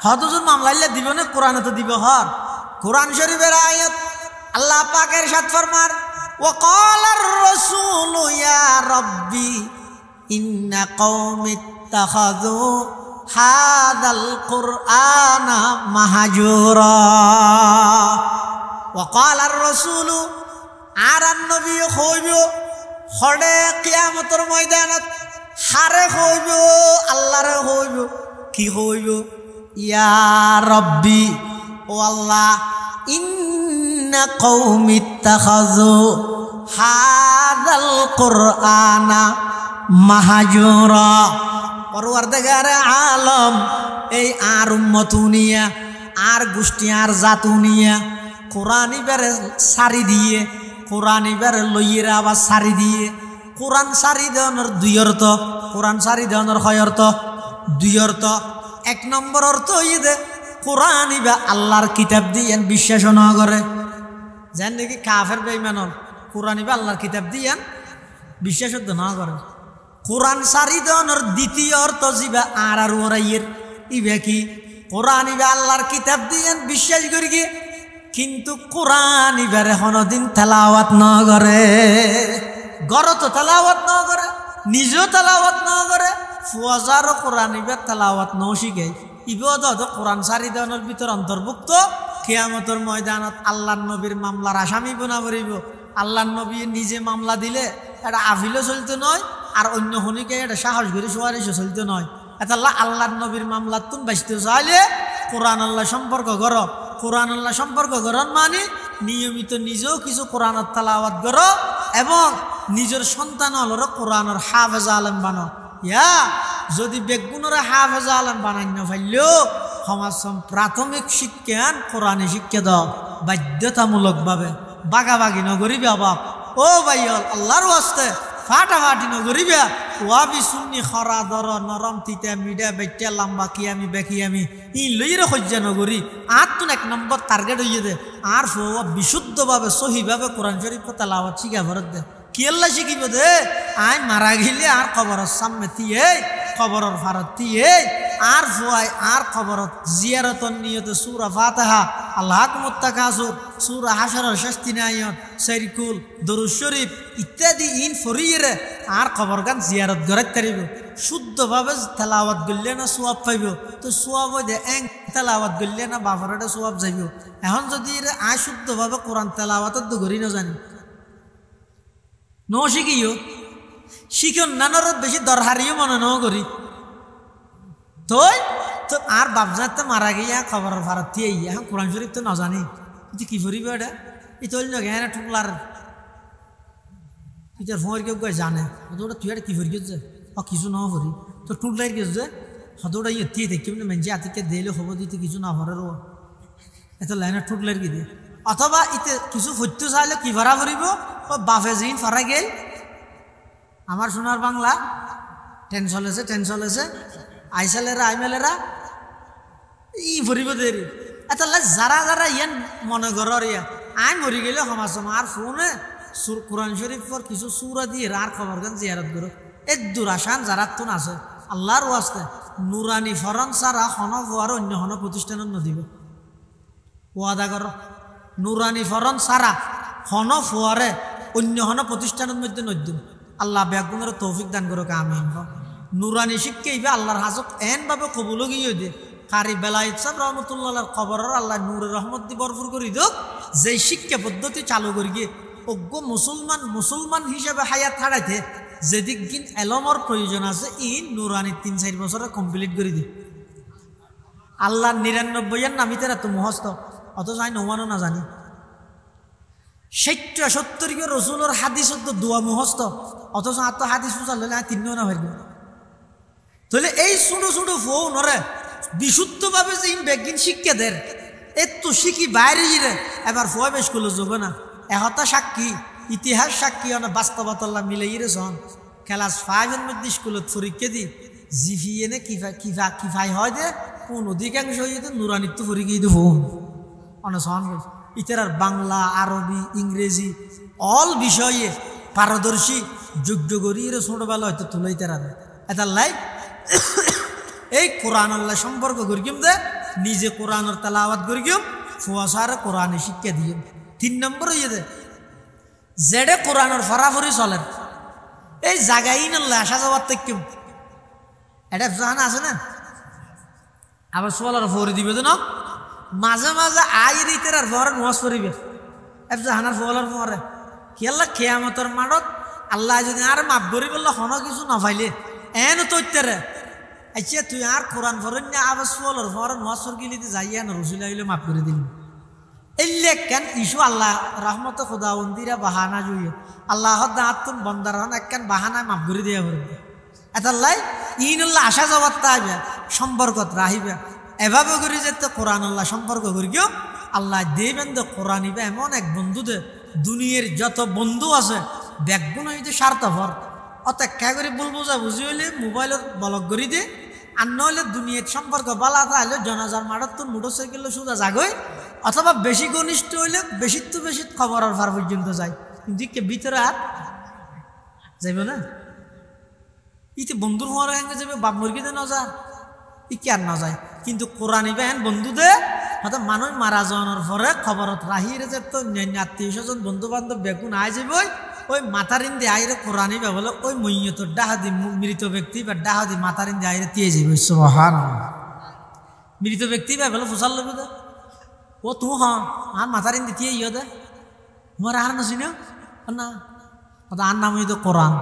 হতজন মামলাইলে দিব না কোরআনে তো দিব হর কোরআন শরীফের আয়াত আল্লাহ পাকের সাথ ফরমার وقال الرسول يا ربي إن قوم اتخذوا هذا القرآن مهجورا وقال الرسول আর নবী হইব হড়ে কিয়ামতের ময়দানত হারে হইব আল্লাহরে হইব কি হইব ইয়া রব্বি ও আল্লাহ ইন্না কওমি ইত্তাখাযু হাযাল কুরআনা মাহজুরা পরওয়ারদিগারে আলম এই আর উম্মতুনিয়া আর গোষ্ঠী আর জাতুনিয়া কোরআন ইবারে সারি দিয়ে কোরআন ইবারে লইয়েরা আবার সারি দিয়ে কোরআন সারি দেওয়ানোর দুই অর্থ কোরআন সারি দেওয়ানোর হয় অর্থ দুই অর্থ এক নম্বর অর্থ হইয়ে কোরআন ইবা আল্লাহর কিতাব দিয়ে বিশ্বাস না করে যেন নাকি কাফের বেঈমান কোরআন ইবা আল্লাহর কিতাব দিয়ে বিশ্বাস না করে কোরআন সারি দেওয়ানোর দ্বিতীয় অর্থ যিবা আর ওরাইয়ের ইবা কি কোরআন ইবা আল্লাহর কিতাব দিয়ে বিশ্বাস করি কি কিন্তু কোরআন ইবারে কোনদিন তেলাওয়াত না করে গড় তো তেলাওয়াত না করে নিজেও তেলাওয়াত না করে ফুয়াজারও কোরআন ইবার তেলাওয়াত ন শিখে ইবাদ কোরআন সারি দেওয়ানোর ভিতর অন্তর্ভুক্ত কিয়ামতের ময়দানত আল্লাহর নবীর মামলার আসামি বনা করিব আল্লাহর নবী নিজে মামলা দিলে এটা আফিলও চলতে নয় আর অন্য হনিকে এটা সাহস করে সুপারিশও চলতে নয় এটা আল্লাহর নবীর মামলার তুন বাঁচতে চাইলে কোরআন আল্লাহ সম্পর্ক কর কোরআন আল্লাহ সম্পর্ক করন মানে নিয়মিত নিজেও কিছু কোরআনের তেলাওয়াত কর এবং নিজের সন্তান হলর কোরআনের হাফেজ আলেম বানো ইয়া যদি বেগুনের হাফেজ আলেম বানাই না পাইলেও সমাজ প্রাথমিক শিক্ষান কোরআনে শিক্ষা দাও বাধ্যতামূলকভাবে বাগাবাগি নগরিবা বাপ ও ভাইয়ল আল্লাহর ওয়াস্তে ফাটাফাটি নগরিবা ওয়াবি সুন্নি খরা দর নরম তিতা মিডা বেটা লম্বা কি আমি বেকি আমি ই লইরে সহ্য নগরি আর তুন এক নম্বর টার্গেট হইয়ে দে আর বিশুদ্ধভাবে সহিভাবে কোরআন শরীফ তেলাওয়াত শিখা ভরত দে কি আল্লাহ শিখিব দে আই মারা গেলে আর কবরের সামনে তিয়ে কবরের ফারত তিয়ে আর ফুয়াই আর কবরত জিয়ারতন নিয়তে সূরা ফাতিহা আল্লাহকুমুত তাকাসুর সূরা হাশরের শেষ তিন আয়াত শরীকুল দরুদ শরীফ ইত্যাদি ইন ফরিয়ে আর কবরগান জিয়ারত গড়াই তারিব শুদ্ধভাবে তেলাওয়াত করলে না সওয়াব পাইব তো সওয়াব দে এং তেলাওয়াত করলে না বাফারটা সওয়াব যাইব এখন যদি আই শুদ্ধভাবে কোরআন তেলাওয়াতত গড়ি না জানি ন শিখিও শিখন নানর বেশি দরহারিও মনে ন করি তোই তো আর বাপজাত তো মারা গিয়া খবর ভারত দিয়ে এখন কোরআন শরীফ তো না জানি তুই কি করিব এটা ই তোল না গেনা ঠুকলার তুই ফোর কেউ কয়ে জানে ওটা তুই এটা কি করি গেছে কিছু না করি তো টুকলাই গেছে হতোটা ইয়ে দিয়ে দেখি মেঞ্জে আতিকে দিলে হব দিতে কিছু না ভরে রো এত লাইনে ঠুকলাই কি দিয়ে অথবা ইতে কিছু সত্য চাইলে কি ভাড়া করিব বাফে যেইন ফারা গেল আমার সোনার বাংলা টেনশন আছে আইসালেরা আইমেলেরা ই ভরিব দেরি এটা যারা যারা ইয়ান মনে করর ইয়া আই মরি গেলে সমাজ আর ফোনে কোরআন শরীফর কিছু সুরা দিয়ে আর খবর গান জিয়ারত করো এই দুরাসান যারা তুন আছে আল্লাহর ওয়াস্তে নুরানি ফরন সারা হন আর অন্য হন প্রতিষ্ঠানের নদীব ওয়াদা কর নুরানি ফরন সারা হন ফুয়ারে অন্য হন প্রতিষ্ঠানের মধ্যে নদ্যম আল্লাহ ব্যাগুনের তৌফিক দান করো আমিন নুরানি শিক্ষা ইবে আল্লাহর হাজত এনভাবে কবুল গিয়ে দে কারি বেলায়েত সাহেব রহমতুল্লাহর খবরের আল্লাহ নূরের রহমত দি ভরপুর করি দোক যেই শিক্ষা পদ্ধতি চালু করি গিয়ে অজ্ঞ মুসলমান হিসেবে হায়াত হারাইতে যেদিক দিন এলমর প্রয়োজন আছে ই নুরানি 3-4 বছরে কমপ্লিট করে দি আল্লাহ 99 নামিতে তো মুখস্থ অথচ আমি নমানো না জানি 60-70 কে রসুলের হাদিস দোয়া মুখস্থ অথচ আর তো হাদিস পুচালে না 3 না পারবে তাহলে এই ছোট ছোট ফোন ওরে বিশুদ্ধভাবে যে বেগিন শিক্ষা দেয় এত শিখি বাইরে গিয়ে এবার ফয় বেশ করলো যোগ না এহতা সাক্ষী ইতিহাস সাক্ষী অনেক বাস্তবতাল্লা মিলে গিয়েছন ক্লাস 5 মধ্যে স্কুলত পরীক্ষা দি জিফিয়ে নে কিফাই হয় যে কোন অধিকাংশ হইতে নুরানিত্ব পরীক্ষা দিতে ফোন অনেক সহন ইতার বাংলা আরবি ইংরেজি অল বিষয়ে পারদর্শী যোগ্য করি ছোটবেলা হয়তো তুলাই তারা এটা লাই এই কোরআন আল্লাহ সম্পর্ক করিম দে নিজে কোরআনের তেলাওয়াত করিম ফুয়াশারে কোরআনে শিক্ষা দিয়ে 3 নম্বর হয়ে দে যেডে কোরআনের ফরাফরি চলেন এই জায়গায় আল্লাহ আসা যাওয়ার থেকে এটা জানা আছে না আবার সোয়ালার ফরি দিবে তো না মাঝে মাঝে আয়ের ইতের আর ফরে নোয়াজ করিবে জাহানার ফলার ফরে কি আল্লাহ খেয়ামতের মাঠত আল্লাহ যদি আর মাফ করি বললে হন কিছু না পাইলে এন তৈরে আচ্ছা তুই আর কোরআন ফরেন না আবার সোয়ালার ফরে নোয়াজ গিলি যাইয়া না রসুল আইলে মাফ করে দিলি এলে কেন ইস্যু আল্লাহ রহমত খুদাবন্দিরা বাহানা জুইয়ে আল্লাহ দাঁতুন বন্দার হন একখান বাহানায় মাফ করে দিয়া পারবে এতাল্লাই ইনুল্লাহ আসা যাবার তাইবে সম্পর্কত রাহিবে এভাবে করি যে তো কোরআন আল্লাহ সম্পর্ক করি কেউ আল্লাহ দেবেন তো কোরআন ইবে এমন এক বন্ধু দে দুনিয়ার যত বন্ধু আছে ব্যাগগুণ হইতে স্বার্থপর অত একা করে বলবো যা বুঝি হইলে মোবাইলত ব্লক করি দে আর নইলে দুনিয়ার সম্পর্ক বালা তাহলে জনাজার মাঠত তোর মোটরসাইকেল সোজা জাগই অথবা বেশি ঘনিষ্ঠ হইলে বেশি তো বেশি খবর আর ফার পর্যন্ত যায় কিন্তু কে ভিতরে আর যাইব না ইতে বন্ধুর হওয়ার হ্যাঙ্গে যাবে বাপ মুরগিতে না যা ই কে আর না যায় কিন্তু কোরআন ইবেন বন্ধুদে হয়তো মানুষ মারা যাওয়ার পরে খবরত রাহিরে যে তো আত্মীয় স্বজন বন্ধু বান্ধব বেগুন আয় যাবে ওই মাতারিন্দি আইরে কোরআন ইবে বলে ওই মইয়ত ডাহাদি মৃত ব্যক্তি বা ডাহাদি মাতারিন্দি আইরে দিয়ে যাবে সুবহানাল্লাহ মৃত ব্যক্তি বা বলে ফুসাল লবে দে ও তু হ্যাঁ আর মাতারিন্দি দিয়ে ইয়ে দে তোমার আর না শুনে না আর নাম হইতো কোরআন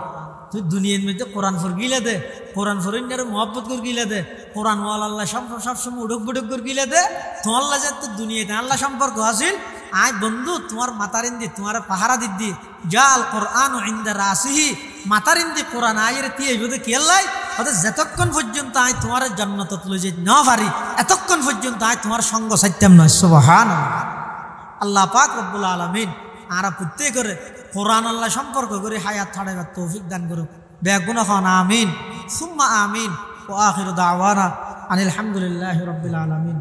তুই দুনিয়ার মধ্যে কোরআন ফর গিলে দে কোরআন ফরিন্ডারে মহব্বত করে গিলে দে কোরআন ওয়াল আল্লাহ সবসময় উডক বুডক করে গিলে দে তোমার যে তো দুনিয়াতে আল্লাহ সম্পর্ক আসিল আয় বন্ধু তোমার মাতারিন্দি তোমার পাহারা দিদি জাল কোরআন ইন্দা রাসিহি মাতারিন্দি কোরআন আয়ের তিয়ে বোধ কেলাই হয়তো যতক্ষণ পর্যন্ত আয় তোমার জন্নত তুলে যে না পারি এতক্ষণ পর্যন্ত আয় তোমার সঙ্গ সাইতাম নয় সুবহানাল্লাহ আল্লাহ পাক রব্বুল আলামিন আরা প্রত্যেক করে কোরআন আল্লাহ সম্পর্ক করে হায়াত ছাড়াইবার তৌফিক দান করুক বেগুনা খান আমিন সুম্মা আমিন ও আখিরু দাওয়ানা আনিল হামদুলিল্লাহি রাব্বিল আলামিন।